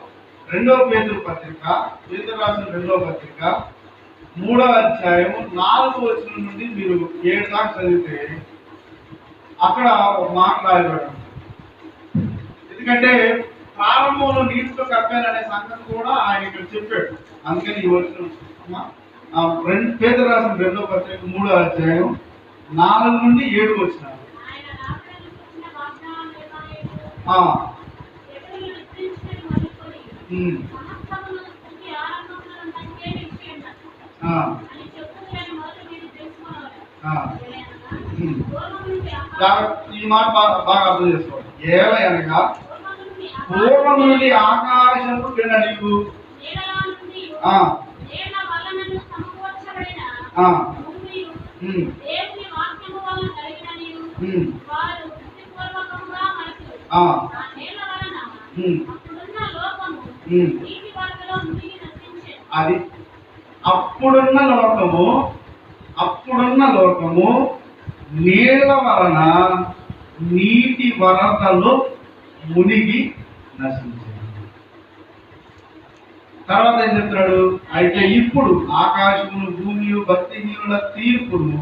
2వ పేతురు పత్రిక, పేతురు రాసిన 2వ పత్రిక 3వ అధ్యాయం 4వ వచనం నుండి మీరు 7 దాకా చదివితే అక్కడ ఒక మాట రాయబడి. ఎందుకంటే ప్రారంభంలో నీటితో కప్పారనే సంగతి కూడా ఆయన ఇక్కడ చెప్పాడు. అందుకని ఈ వచనం పేతురు రాసిన 2వ పత్రిక 3వ అధ్యాయం 4 నుండి 7 వచనాలు. ఈ మాట బాగా అర్థం చేసుకోండి. ఏలయనగా పూర్వం నుండి ఆకాశము నీకు అది అప్పుడున్న లోకము నీళ్ల వలన నీటి వరదలో మునిగి నశించింది. తర్వాత ఏం చెప్తున్నాడు? అయితే ఇప్పుడు ఆకాశమును భూమియు భక్తిహీనుల తీర్పును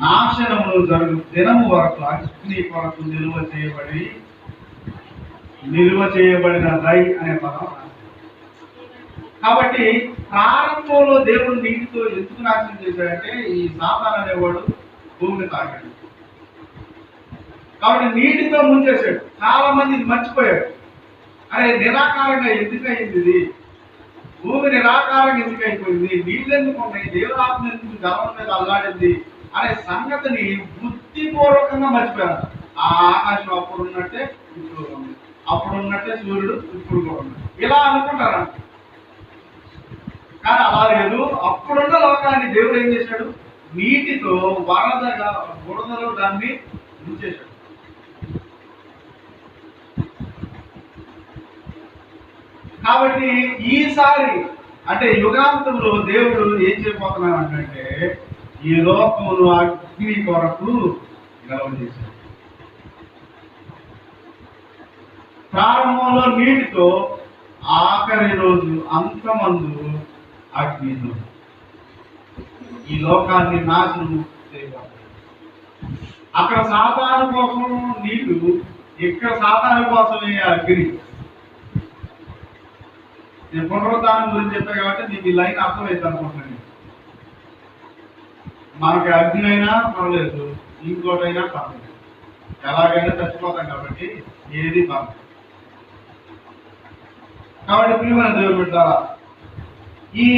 నాశనమును జరుగు దినము వరకు అగ్ని కొరకు నిలువ చేయబడిన దై అనే పదం. కాబట్టి ప్రారంభంలో దేవుడు నీటితో ఎందుకు నాశనం చేశాడంటే ఈ సాతాను అనేవాడు భూమిని తాకాడు కాబట్టి నీటితో ముంచేశాడు. చాలా మంది మర్చిపోయాడు, అరే నిరాకారంగా ఎందుకు అయింది ఇది, భూమి నిరాకారంగా ఎందుకు అయిపోయింది, నీళ్ళు ఎందుకు ఉన్నాయి, దేవుడాత్మ ఎందుకు జలం మీద అల్లాడింది అనే సంగతిని బుద్ధిపూర్వకంగా మర్చిపోయారు. ఆ ఆకాశం అప్పుడు ఉన్నట్టే ఇప్పుడు ఉంది, అప్పుడు ఉన్నట్టే సూర్యుడు ఇప్పుడు కూడా ఉన్నాడు ఇలా అనుకుంటారంట. కానీ అలా లేదు. అప్పుడున్న లోకాన్ని దేవుడు ఏం చేశాడు? నీటితో వరదగా బురదలో దాన్ని ముంచేశాడు. కాబట్టి ఈసారి అంటే యుగాంతంలో దేవుడు ఏం చేయబోతున్నాడు అంటే ఈ లోకమును అగ్ని కొరకు గెలవజేశాడు. ప్రారంభంలో నీటితో, ఆఖరి రోజు అంతమందు అగ్నితో ఈ లోకాన్ని నాశనం చేయబోతాడు. అక్కడ సాతాను కోసం నీళ్లు, ఇక్కడ సాతాను కోసమే అగ్ని. నేను పునరుద్ధానం గురించి చెప్పా కాబట్టి నీకు ఈ లైన్ అర్థమైంది అనుకుంటున్నాను. మనకి అగ్ని అయినా పర్లేదు, ఇంకోటైనా పర్లేదు, ఎలాగైనా చచ్చిపోతాం కాబట్టి ఏది పర్లేదు. కాబట్టి ప్రియమైన దేవుడు బిడ్డలారా, ఈ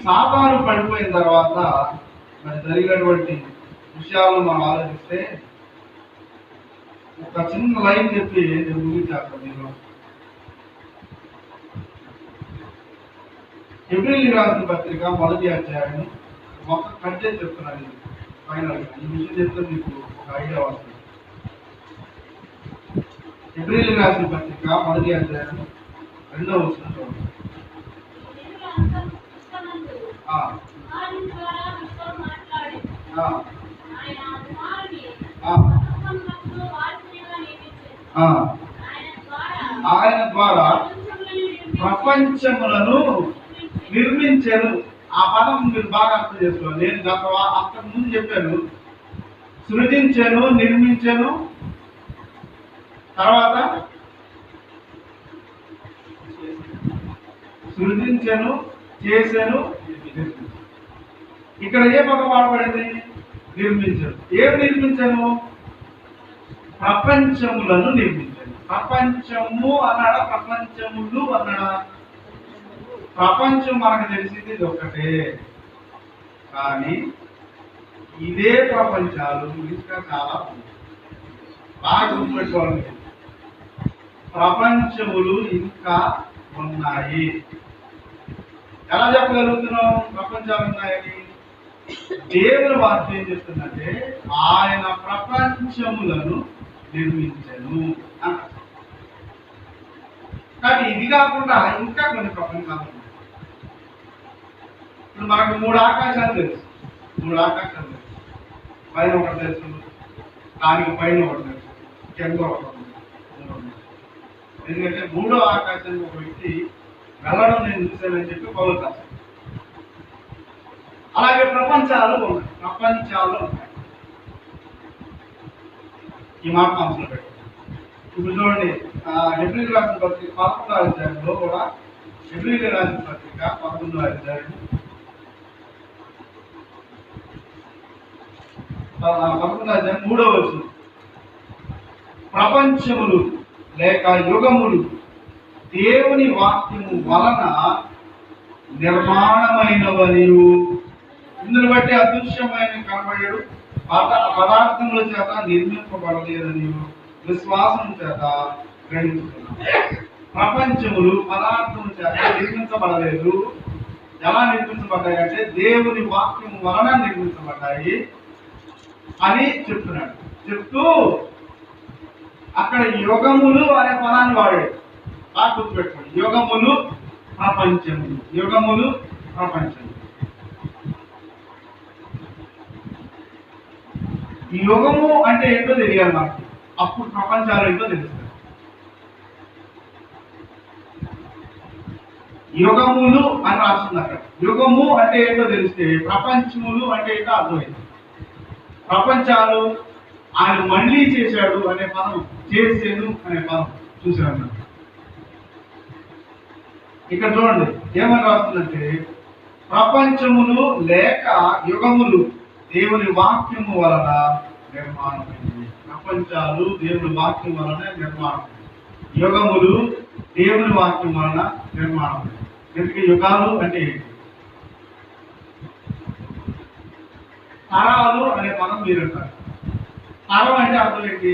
సాతాను పడిపోయిన తర్వాత మరి జరిగినటువంటి విషయాలను మనం ఆలోచిస్తే ఒక చిన్న లైన్ చెప్పి నేను ముగించేస్తాను. నేను హెబ్రీయులకు రాసిన పత్రిక 1వ అధ్యాయం మొత్తం కట్ చేసి చెప్తున్నాను. ఫైనల్ ఈ విషయం చెప్తే మీకు ఒక ఐడియా వస్తుంది. హెబ్రీయులకు రాసిన పత్రిక 1వ అధ్యాయం 2వ వచనం. ఆయన ద్వారా ప్రపంచములను నిర్మించాను. ఆ పదం మీరు బాగా అర్థం చేసుకోవాలి. నేను అంతకు ముందు చెప్పాను, సృజించాను, నిర్మించాను, తర్వాత సృజించాను, చేశాను. ఇక్కడ ఏ పదం వాడబడింది? నిర్మించాను. ఏమి నిర్మించాను? ప్రపంచములను నిర్మించాను. ప్రపంచము అన్నాడా, ప్రపంచములు అన్నాడా? ప్రపంచం మనకు తెలిసింది ఇది ఒకటే, కానీ ఇదే ప్రపంచాలు ఇంకా చాలా బాగా గుర్తుపెట్టుకోవాలి. ప్రపంచములు ఇంకా ఉన్నాయి. ఎలా చెప్పగలుగుతున్నాం ప్రపంచాలు ఉన్నాయని? దేవుని వాక్యం ఏం చెప్తుందంటే ఆయన ప్రపంచములను నిర్మించను అంటారు. కానీ ఇది కాకుండా ఇంకా కొన్ని ప్రపంచాలు ఉన్నాయి. ఇప్పుడు మనకు 3 ఆకాశాలు తెలుసు. 3 ఆకాశాలు తెలుసు. పైన ఒకటి తెలుసు, దానికి పైన ఒకటి తెలుసు, కింద ఒకటి ఉంది. ఎందుకంటే 3వ ఆకాశానికి ఒక వ్యక్తి వెళ్ళడం నేను చూశానని చెప్పి పౌలు రాశాడు. అలాగే ప్రపంచాలు ఉన్నాయి. ఈ మాట మనసులో పెట్టారు. ఇప్పుడు చూడండి, హెబ్రీయులకు రాసిన పత్రిక 11వ అధ్యాయంలో కూడా, హెబ్రీయులకు రాసిన పత్రిక 11వ అధ్యాయం 3వ వచనం, ప్రపంచములు లేక యుగములు దేవుని వాక్యము వలన నిర్మాణమైనవనియు, ఇందును బట్టి అదృశ్యమైన కనబడేడు పదార్థముల చేత నిర్మింపబడలేదని విశ్వాసం చేత గ్రహించుకున్నాం. ప్రపంచములు పదార్థముల చేత నిర్మించబడలేదు. ఎలా నిర్మించబడ్డాయి అంటే దేవుని వాక్యము వలన నిర్మించబడ్డాయి అని చెప్తున్నాడు. చెప్తూ అక్కడ యుగములు అనే పదాన్ని వాడాడు. గుర్తుపెట్టుకోండి, యుగములు ప్రపంచములు, యుగములు ప్రపంచములు. ఈ యుగము అంటే ఏంటో తెలియాలి మనకి, అప్పుడు ప్రపంచాలు ఏంటో తెలుస్తుంది. యుగములు అని రాస్తుంది అక్కడ. యుగము అంటే ఏంటో తెలిస్తే ప్రపంచములు అంటే ఏంటో అర్థమైంది. ప్రపంచాలు ఆయన మళ్ళీ చేశాడు అనే పదం, చేసేను అనే పదం చూసాను. ఇక్కడ చూడండి ఏమని రాస్తుందంటే ప్రపంచములు లేక యుగములు దేవుని వాక్యము వలన నిర్మాణమైంది. ప్రపంచాలు దేవుని వాక్యం వలన నిర్మాణం, యుగములు దేవుని వాక్యం వలన నిర్మాణం. ఎందుకు యుగాలు అంటే ఏంటి? తరాలు అనే పదం మీరు అంటారు. తరం అంటే అర్థం ఏంటి?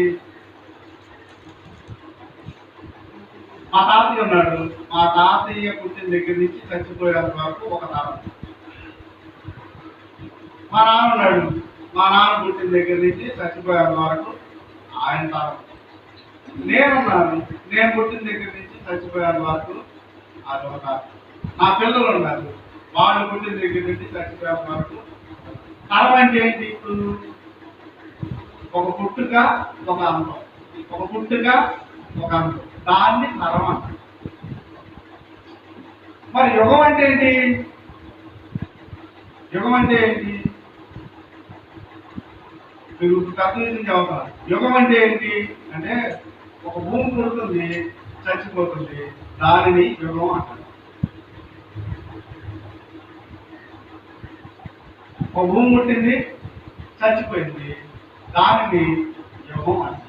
మా తాతయ్య ఉన్నాడు, మా తాతయ్య పుట్టిన దగ్గర నుంచి చచ్చిపోయేంత వరకు ఒక తరం. మా నాన్న ఉన్నాడు, మా నాన్న పుట్టిన దగ్గర నుంచి చచ్చిపోయేంత వరకు ఆయన తరం. నేనున్నాను, నేను పుట్టిన దగ్గర నుంచి చచ్చిపోయేంత వరకు అది ఒక తరం. నా పిల్లలు ఉన్నారు, వాళ్ళు పుట్టిన దగ్గర నుంచి చచ్చిపోయేంత వరకు తరం. అంటే ఏంటి? ఇప్పుడు ఒక పుట్టుక ఒక అంతం, ఒక పుట్టుక ఒక అంతం, దాన్ని తరం అంటారు. మరి యుగం అంటే ఏంటి? యుగం అంటే ఏంటి? మీరు తత్వం చదువుతారు. యుగం అంటే ఏంటి అంటే ఒక భూమి పుడుతుంది, చచ్చిపోతుంది, దానిని యుగం అంటారు. ఒక భూమి పుట్టింది, చచ్చిపోయింది, దానిని యుగం అంటారు.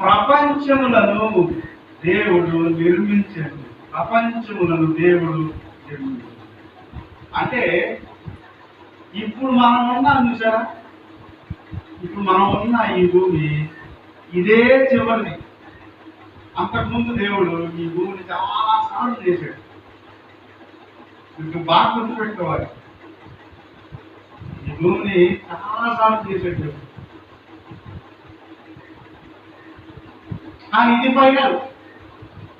ప్రపంచములను దేవుడు నిర్మించాడు. ప్రపంచములను దేవుడు నిర్మించాడు అంటే ఇప్పుడు మనం ఉన్నాం చూసారా? ఇప్పుడు మనం ఉన్న ఈ భూమి ఇదే చివరిది. అంతకుముందు దేవుడు ఈ భూమిని చాలా సార్లు చేశాడు. మీకు బాగా గుర్తుపెట్టుకోవాలి, ఈ భూమిని చాలా సార్లు చేశాడు. కానీ ఇది ఫైనల్,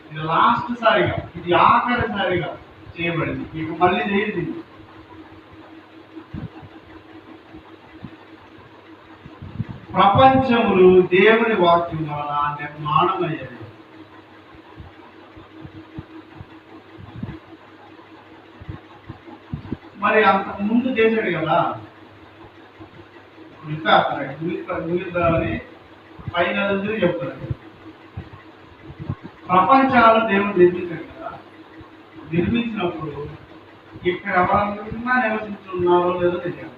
ఇది లాస్ట్ సారిగా, ఇది ఆఖరిసారిగా చేయబడింది. మీకు మళ్ళీ చేయదు. ప్రపంచములు దేవుని వాక్యం వలన నిర్మాణమయ్యాయి. మరి అంతకు ముందు చేశాడు కదా, ఇంకా ముగిద్దామని ఫైనల్ చెప్తాడు. ప్రపంచాలు దేవుడు నిర్మించాడు కదా, నిర్మించినప్పుడు ఇక్కడ ఎవరన్నా నివసించున్నారో లేదో తెలియదు.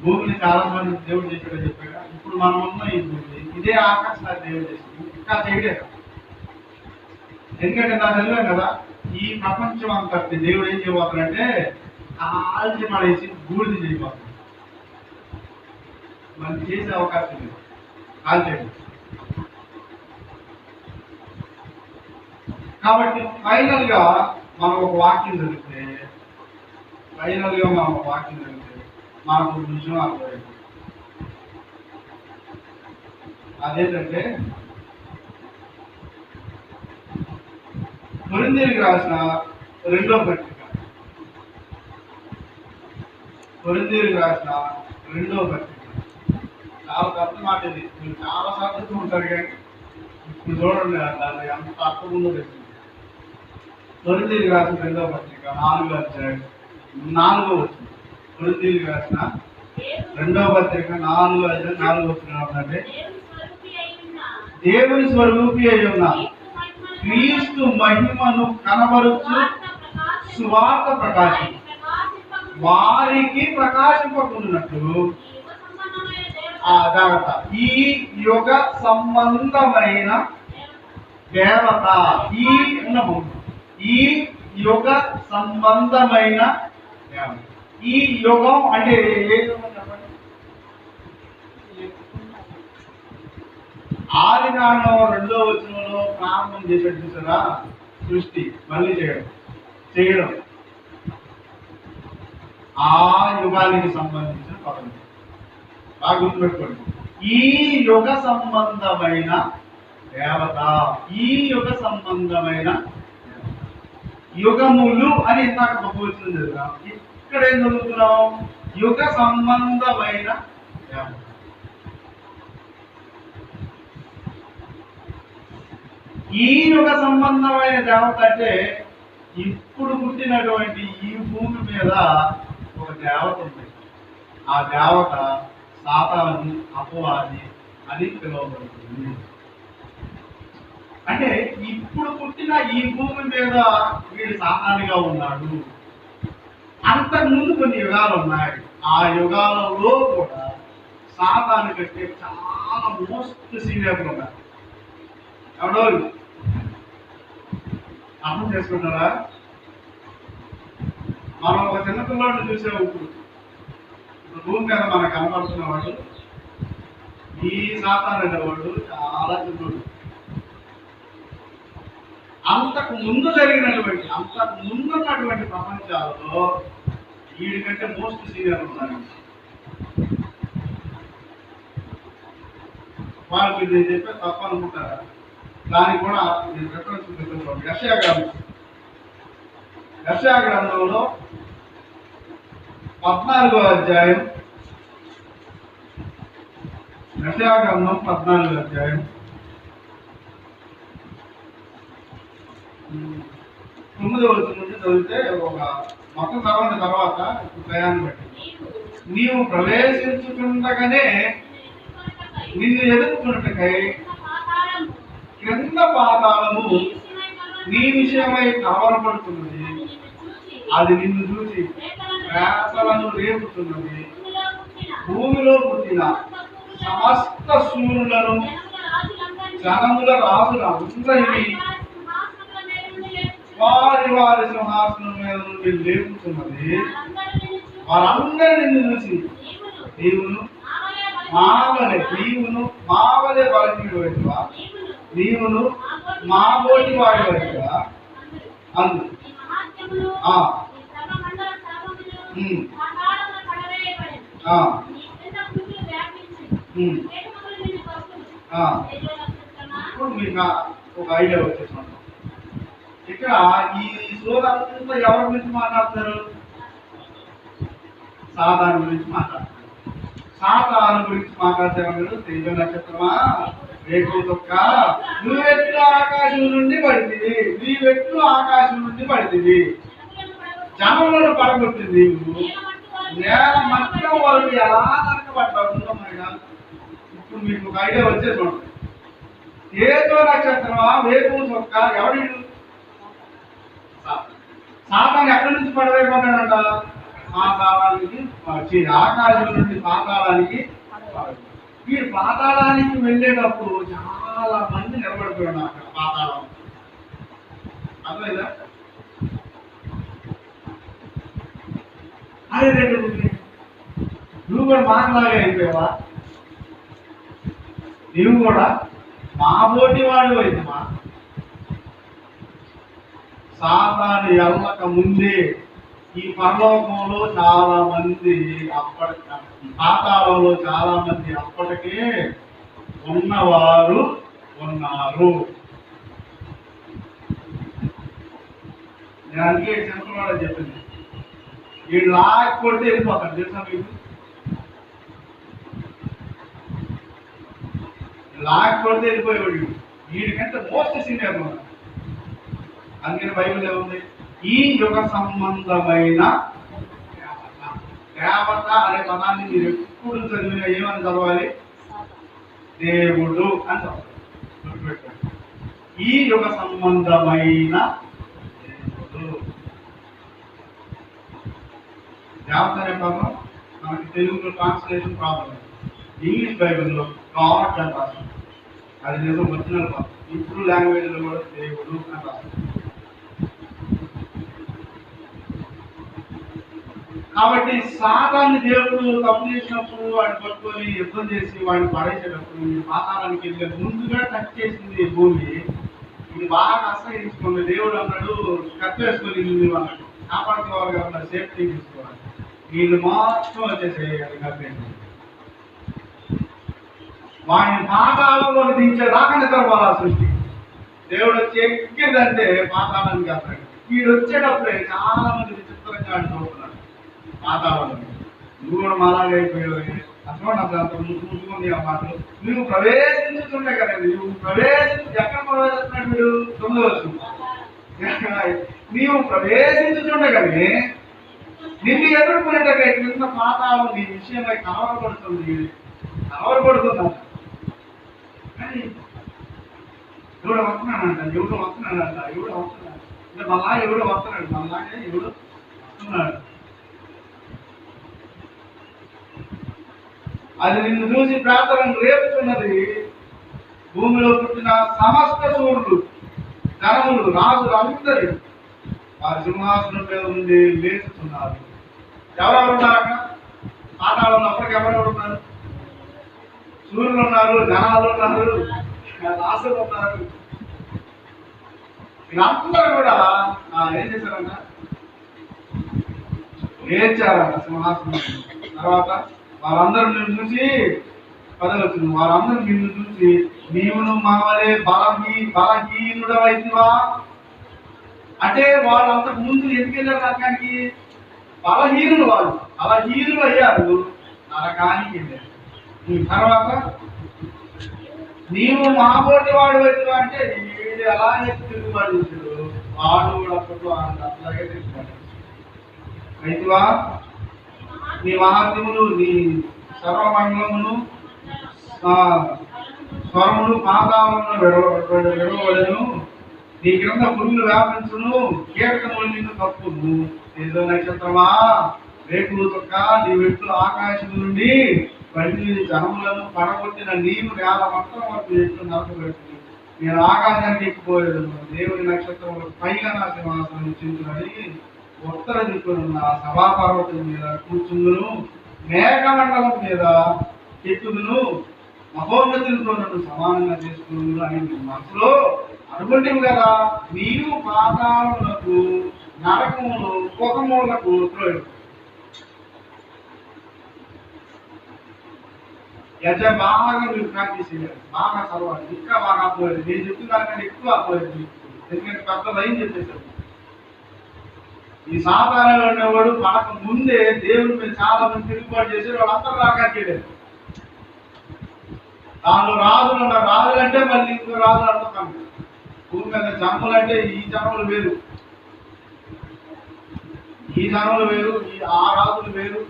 భూమిని చాలా మంది దేవుడు చేశాడో చెప్పాడు. ఇప్పుడు మనం ఉన్న ఈ భూమి ఇదే ఆకాశాన్ని దేవుడు చేసింది, ఇంకా చేయలేదు. ఎందుకంటే నాకు తెలియదు కదా, ఈ ప్రపంచం అంతా దేవుడు ఏం చేయబోతాడంటే కాల్చి పడేసి బూడిద చేయబోతాడు. మనం చేసే అవకాశం లేదు. కాల్చేయండి. కాబట్టి ఫైనల్ గా మనం ఒక వాక్యం జరిగితే మనకు ఒక విషయం అర్థమైంది. అదేంటంటే కొరింథీయులకు రాసిన రెండో పత్రిక చాలా పెద్ద మాట ఇది. మీరు చాలా సార్లు ఉంటారు కానీ ఇప్పుడు చూడండి దాన్ని ఎంత అర్థం ఉందో తెలిసింది. కొరింథీయులకు రాసిన రెండో పత్రిక 4వ అధ్యాయం 4వ వచనం. కొరింథీయులకు రాసిన రెండవ పత్రిక 4వ అధ్యాయం 4వ వచనం అంటే దేవుని స్వరూపి అయి ఉన్న క్రీస్తు మహిమను కనబరుచు సువార్త ప్రకాశం వారికి ప్రకాశింపకున్నట్లు జాగ్రత్త ఈ యుగ సంబంధమైన దేవత ఈ యుగ సంబంధమైన దేవత. ఈ యుగం అంటే ఏ యుగం చెప్పండి? ఆదికాండం 2వ వచనంలో ప్రారంభం చేసేది చూసారా? సృష్టి మళ్ళీ చేయడం ఆ యుగానికి సంబంధించిన పదం. బాగా గుర్తుపెట్టుకోండి. ఈ యుగ సంబంధమైన దేవత, ఈ యుగ సంబంధమైన యుగములు అని ఇందాక బహువచనం చదివాం. ఇక్కడ ఏం చదువుతున్నాం? యుగ సంబంధమైన దేవత. ఈ యుగ సంబంధమైన దేవత అంటే ఇప్పుడు పుట్టినటువంటి ఈ భూమి మీద ఒక దేవత ఉంది. ఆ దేవత సాతాను, అపవాది అని పిలువబడుతుంది. అంటే ఇప్పుడు పుట్టిన ఈ భూమి మీద వీడు సాతానుగా ఉన్నాడు. అంతకు ముందు కొన్ని యుగాలు ఉన్నాయి. ఆ యుగాలలో కూడా సాతాను కంటే చాలా మోస్ట్ సీనియర్లు ఉన్నారు. ఎవడో అర్థం చేసుకుంటారా? మనం ఒక చిన్న పిల్లవాడిని చూసాము. ఇప్పుడు భూమి మీద మనకు కనబడుతున్నవాడు ఈ సాతాను అనేవాడు చాలా చిన్నవాడు. అంతకు ముందున్నటువంటి ప్రపంచాలలో వీడికంటే మోస్ట్ సీనియర్ ఉన్నారు. వాళ్ళు నేను చెప్పే తప్ప అనుకుంటారా? దానికి కూడా నేను రెఫరెన్స్ చూపిస్తున్నాను. యెషయా గ్రంథంలో 14వ అధ్యాయం, యెషయా గ్రంథం 14వ అధ్యాయం 9వ వచనం నుంచి చదివితే ఒక మొత్తం చదవని తర్వాత ప్రయాణం పెట్టి నీవు ప్రవేశించుకుండగానే నిన్ను ఎదుర్కొన్నట్టుకై క్రింద పాతాళము నీ విషయమై కలవరపడుతున్నది. అది నిన్ను చూసి వేసలను రేపుతున్నది. భూమిలో పుట్టిన సమస్త సూర్యులను జనముల రాజులందరినీ వారి సింహాసనం మీద నుండి లేపుతున్నది. వారందరినీ నిన్ను చూసి నీవును మావలే బలహీనుడు వైపువా, నీవును మా బోటి వాడి వైపువా అందు. ఇప్పుడు మీకు ఒక ఐడియా వచ్చేసాను. ఇక్కడ ఈ సోదంతా ఎవరి గురించి మాట్లాడతారు? సాతాను గురించి మాట్లాడతారు. సాతాను గురించి మాట్లాడితే తేజ నక్షత్రమా, రేపు తొక్క, నువ్వెట్లు ఆకాశం నుండి పడితివి, జనములను పడగొట్టింది. నేల మట్టం వరకు ఎలా నరకబడ్డావు? ఇప్పుడు మీకు ఒక ఐడియా వచ్చేసి తేజో నక్షత్రమా, వేపు చొక్క, ఎవరి సాతాను ఎక్కడి నుంచి పడవేయబడ్డాడంట? పాతాళానికి, ఆకాశం నుండి పాతాళానికి. వీడు పాతాళానికి వెళ్ళేటప్పుడు చాలా మంది నిలబడిపోయాడు అక్కడ పాతాళం. అర్థమైందా? అదే నువ్వు కూడా మాట్లాడే అయిపోయావా? నీవు కూడా మా పోటీ వాడు అయితమా. సాతాను ఎల్లక ముందే ఈ పరలోకంలో చాలా మంది పాతాళంలో చాలా మంది అప్పటికే ఉన్నవారు ఉన్నారు. నేను అందుకే చంద్రబాబు చెప్పింది, వీళ్ళు లాక్కొడితే వెళ్ళిపోతాడు తెలుసా మీకు. లాక్కొడితే వెళ్ళిపోయేవాడు. వీడికంటే మోస్ట్ సీనియర్ ఉన్నారు. అందుకని బైబిల్ ఏముంది, ఈ యుగ సంబంధమైన దేవత అనే పదాన్ని మీరు ఎప్పుడు చదివినా ఏమని చదవాలి, దేవుడు అని చదవాలి. ఈ యుగ సంబంధమైన దేవుడు. దేవత అనే పదం మనకి తెలుగులో ట్రాన్స్లేషన్ ప్రాబ్లం. ఇంగ్లీష్ బైబిల్లో గాడ్ అని రాస్తుంది. అది నిజం ఒరిజినల్ పదం. ఇప్పుడు లాంగ్వేజ్లో కూడా దేవుడు అని రాస్తుంది. కాబట్టి సాతాన్ని దేవుడు తప్పు చేసినప్పుడు వాడిని పట్టుకొని యుద్ధం చేసి వాడిని పడేసేటప్పుడు పాతాళానికి వెళ్ళే ముందుగా టచ్ చేసింది భూమి. ఇది బాగా అసహించుకుంది. దేవుడు అన్నాడు కట్టేసుకొని నువ్వు అన్నాడు, కాపాడుకోవాలి కదా, సేఫ్టీ తీసుకోవాలి. వీళ్ళు మొత్తం వచ్చేసేయాలి కట్టేసి వాడిని పాతాళంలోకి దించేదాకా నిద్రపోవాలి. సృష్టి దేవుడు వచ్చి ఎక్కిందంటే పాతాళానికి వెళ్తాడు. వీడు వచ్చేటప్పుడే చాలా మంది విచిత్రంగా చూస్తున్నాడు పాతాళంలో. నువ్వు కూడా మాలాగా అయిపోయావు అసలు అసలు అంత చూసుకుంది ఆ మాటలు. నువ్వు ప్రవేశించుతుండే కదండి, నువ్వు ఎక్కడ ప్రవేశిస్తున్నాడు మీరు తొందరవచ్చు. నీవు ప్రవేశించుతుండే కానీ నిన్ను ఎదుర్కొనేటప్పుడు కింద పాతాళం నీ విషయమై కలవరపడుతుంది. కానీ ఎవడో వస్తున్నాడంట, ఎవడో అంటే మళ్ళా ఎవడో వస్తున్నాడు, మళ్ళాగే ఎవడో వస్తున్నాడు. అది నిన్ను చూసి ప్రార్థనను రేపుతున్నది. భూమిలో పుట్టిన సమస్త సూర్యులు, జనములు, రాజులు అందరూ వారి సింహాసనం మీద ఉండి లేచుతున్నారు. ఎవరెవరు ఉన్నారు అక్కడ? పాతాళంలో అప్పటికి ఎవరెవరు ఉన్నారు? సూర్యులు ఉన్నారు, జనాలు ఉన్నారు, రాసులు ఉన్నారు. వీళ్ళందరూ కూడా ఏం చేశారంట? లేచారంట సింహాసనం. తర్వాత వారందరూ నిన్ను చూసి పదవుతుంది. వారందరూ నిన్ను చూసి నీవును మావలే బలహీనుడవైతివా అంటే వాళ్ళు అంతకు ముందు ఎందుకు వెళ్ళారు నరకానికి? బలహీనులు. వాళ్ళు బలహీనులు అయ్యారు, నరకానికి వెళ్ళారు. తర్వాత నీవు మాబోటి వాడు అవుతావా అంటే వీడు ఎలాగే తిరుగుబాటు చేశాడు, వాడు కూడా అప్పట్లో అట్లాగే తిరుగుబాటు అవుతావా. నీ మహాత్ములు, నీ సర్వమంగళమును స్వరములు పాతాళమును విడవబడెను. నీ క్రింద పురుగులు వ్యాపించును, కీటకములు నిన్ను కప్పును. ఏదో నక్షత్రమా, రేకులు తొక్క నీ వెట్లు ఆకాశం నుండి పడి జనములను పడగొట్టిన నీవు నేల మొత్తం వరకు ఎట్లు నరకబెట్టు. నేను ఆకాశానికి ఎక్కిపోయేది, దేవుని నక్షత్రములు పైగా నా సింహాసనం చించునని ఉత్తర దిక్కునున్న సభాపర్వతం మీద కూర్చుందును, మేఘమండలం మీద ఎక్కుదును, మహోన్నతులతో నన్ను సమానంగా చేసుకును అని మనసులో అనుకుంటాం కదా. నీవు పాతాళములకు, నరకములు, కుహములకు త్రోయు. బాగా మీరు ప్రాక్టీస్ చేయాలి, బాగా చదవాలి, ఇంకా బాగా అపోయేది. నేను చెప్పిన దానికంటే ఎక్కువ అపోయేది. ఎందుకంటే పెద్ద లైన్ చెప్పేశారు. ఈ సాధారణంగా ఉండేవాడు మనకు ముందే దేవుడి మీద చాలా మంది తిరుగుబాటు చేశారు. వాళ్ళందరూ రాగా చేయలేదు. దానిలో రాజులు ఉన్నారు. రాజులు అంటే మళ్ళీ ఇంకో రాజులు అంటున్నాం. భూమి మీద జన్మలు అంటే ఈ జన్మలు వేరు, ఈ జన్మలు వేరు, ఆ రాజులు వేరు.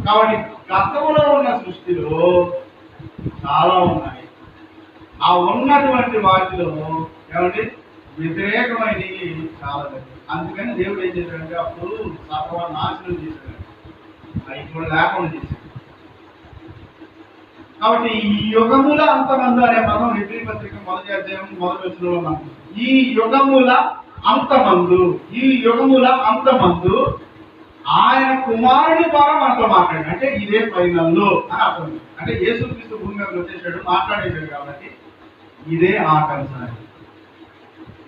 కాబట్టి గతంలో ఉన్న సృష్టిలో చాలా ఉన్నాయి. ఆ ఉన్నటువంటి వాటిలో ఏమంటే వ్యతిరేకమైనవి చాలా లేదు. అందుకని దేవుడు ఏం చేశాడంటే అప్పుడు సర్వాన్ని నాశనం చేశాడు, అవి కూడా లేకుండా చేశాడు. కాబట్టి ఈ యుగముల అంతమందు అనే పదం హెబ్రీ పత్రిక 1వ అధ్యాయం 1వ వచనంలో ఉన్నాం. ఈ యుగముల అంతమందు, ఈ యుగముల అంతమందు ఆయన కుమారుడి ద్వారా మనతో మాట్లాడాడు. అంటే ఇదే ఫైనల్ అని అర్థం. అంటే యేసుక్రీస్తు భూమి మీద వచ్చేసాడు, మాట్లాడేశాడు కాబట్టి ఇదే ఆకర్షణ.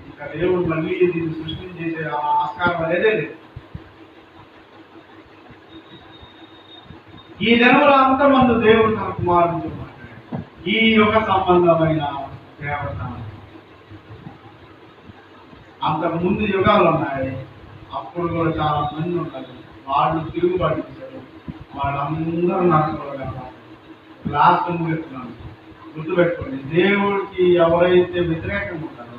ఇంకా దేవుడు మళ్ళీ దీన్ని సృష్టించేసే ఆస్కారం అనేదే లేదు. ఈ దినముల అంతమంది దేవుడు తన కుమారుడితో మాట్లాడాడు. ఈ యుగ సంబంధమైన దేవత. అంతకు ముందు యుగాలు ఉన్నాయి, అప్పుడు కూడా చాలా మంది ఉన్నారు. వాళ్ళు తిరుగుబాటు చేశారు, వాళ్ళందరూ నరకలు. లాస్ట్ ముగిస్తున్నాను, గుర్తుపెట్టుకోండి. దేవుడికి ఎవరైతే వ్యతిరేకంగా ఉంటారో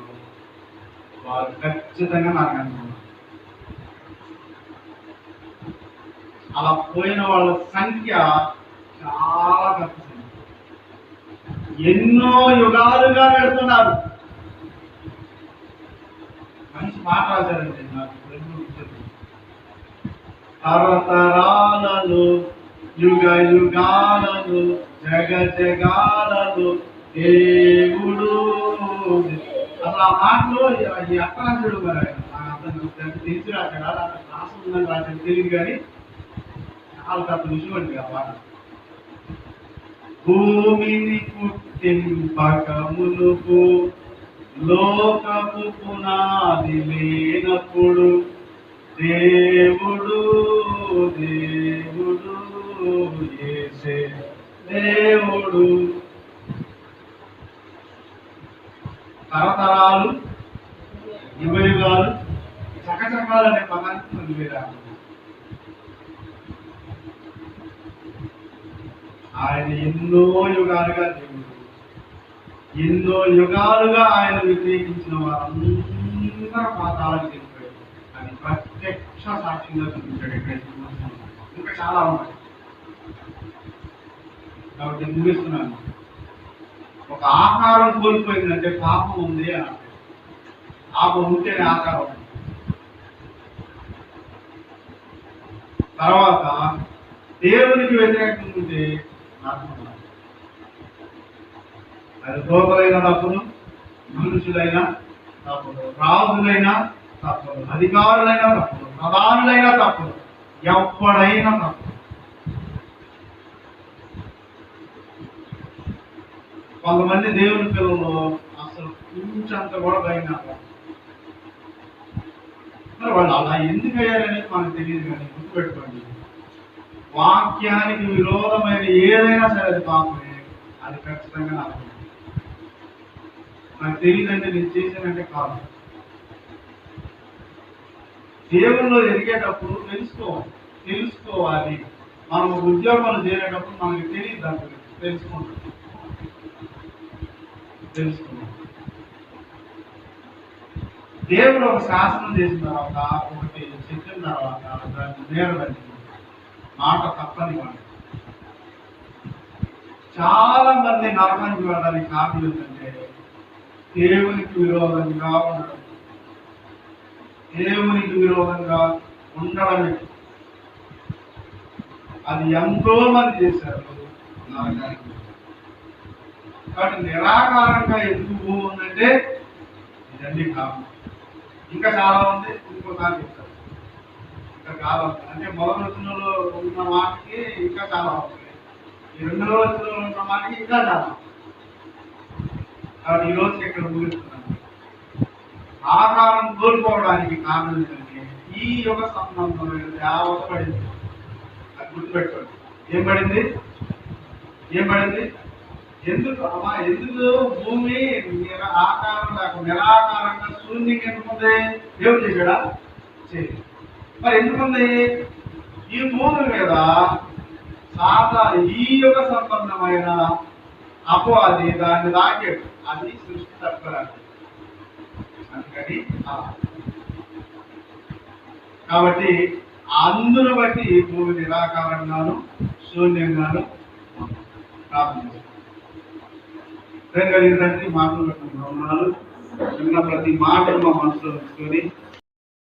వారు ఖచ్చితంగా నరకానికి ఉన్నారు. అలా పోయిన వాళ్ళ సంఖ్య చాలా తక్కువ. ఎన్నో యుగాలుగా వెళ్తున్నారు. మంచి మాట రాశారండి నాకు. తరతరాలలో యుగ యుగాలలో జగ జగాలలో దేవుడు. అసలు ఆ మాటలో ఈ అర్థరాశుడు మరి తెలిసి రాశాడా, రాసం ఉందని రాశాడు తెలియదు, కానీ చాలా పెద్ద విషయం అండి ఆ మాట. భూమిని పుట్టింపక మునుపు లోకపు పునాది లేనప్పుడు దేవుడు దేవుడు యేసే దేవుడు. తరతరాలు యుగయుగాలు చకచకాలు అనే పదానికి పొందివేరా. ఆయన ఎన్నో యుగాలుగా దేవుడు, ఎన్నో యుగాలుగా ఆయన వ్యతిరేకించిన వారందరూ పాతాలకు వెళ్ళిపోయాడు. అది ప్రత్యక్ష సాక్ష్యంగా చూపించాడు. ఇంకా చాలా ఉన్నాయి కాబట్టి ముగిస్తున్నాను. ఒక ఆకారం కోల్పోయిందంటే పాపం ఉంది అని. పాపం ఉంటేనే ఆకారం. తర్వాత దేవునికి వ్యతిరేకంగా ఉంటే అది దోతలైన తప్పులు, మనుషులైనా తప్పులు, రాజులైనా తప్పులు, అధికారులైనా తప్పులు, ప్రధానులైనా తప్పులు, ఎప్పుడైనా తప్పులు. కొంతమంది దేవుని పిల్లలు అసలు కొంచెంత కూడా భయం. మరి వాళ్ళు అలా ఎందుకు అయ్యారనేది మనకు తెలియదు, కానీ గుర్తుపెట్టుకోండి, వాక్యానికి విరోధమైన ఏదైనా సరే అది పాపమే. అది ఖచ్చితంగా నాకు తెలియదంటే నేను చేశానంటే కాదు. దేవుల్లో ఎదిగేటప్పుడు తెలుసుకోవాలి. మనం ఉద్యోగాలు చేరేటప్పుడు మనకి తెలియదు, దాని గురించి తెలుసుకుంటాం. దేవుడు ఒక శాసనం చేసిన తర్వాత, ఒకటి చెప్పిన తర్వాత దాన్ని నేరదండి, మాట తప్పని మాట. చాలా మంది నరకానికి వెళ్ళడానికి కారణం ఏంటంటే దేవునికి విరోధంగా ఉండడం. దేవునికి విరోధంగా ఉండడమే. అది ఎంతో మంది చేశారు నరకానికి. కాబట్టి నిరాకారంగా ఎందుకు ఉందంటే ఇదండి కారణం. ఇంకా చాలా ఉంది, ఇంకోసారి చెప్తారు. ఇంకా చాలా ఉంది అంటే మొదటి వచనంలో ఉన్న మాటకి ఇంకా చాలా ఉంది, ఈ రెండవ వచనంలో ఉన్న మాటకి ఇంకా చాలా. కాబట్టి ఈరోజు ఇక్కడ ముగిస్తున్నాను. ఆకారం కోల్పోవడానికి కారణం ఏంటంటే ఈ యుగ సంబంధమైన దేవత పడింది. అది గుర్తుపెట్టుకోండి. ఏం పడింది? ఎందుకు భూమి ఆకారం లేకుండా నిరాకారంగా శూన్యంగా ఎందుకుంది? దేవుడు చేశాడా? చేయలేదు. మరి ఎందుకుంది? ఈ భూమి మీద ఈ యుగ సంబంధమైన అపవాది దాన్ని దాకాడు. అది సృష్టి తప్పరాదు. అందుకని కాబట్టి అందును బట్టి ఈ భూమి నిరాకారంగాను శూన్యంగాను ప్రారంభించారు. తండ్రి మాటలు విన్న ప్రతి మాటను మా మనసులో ఉంచుకొని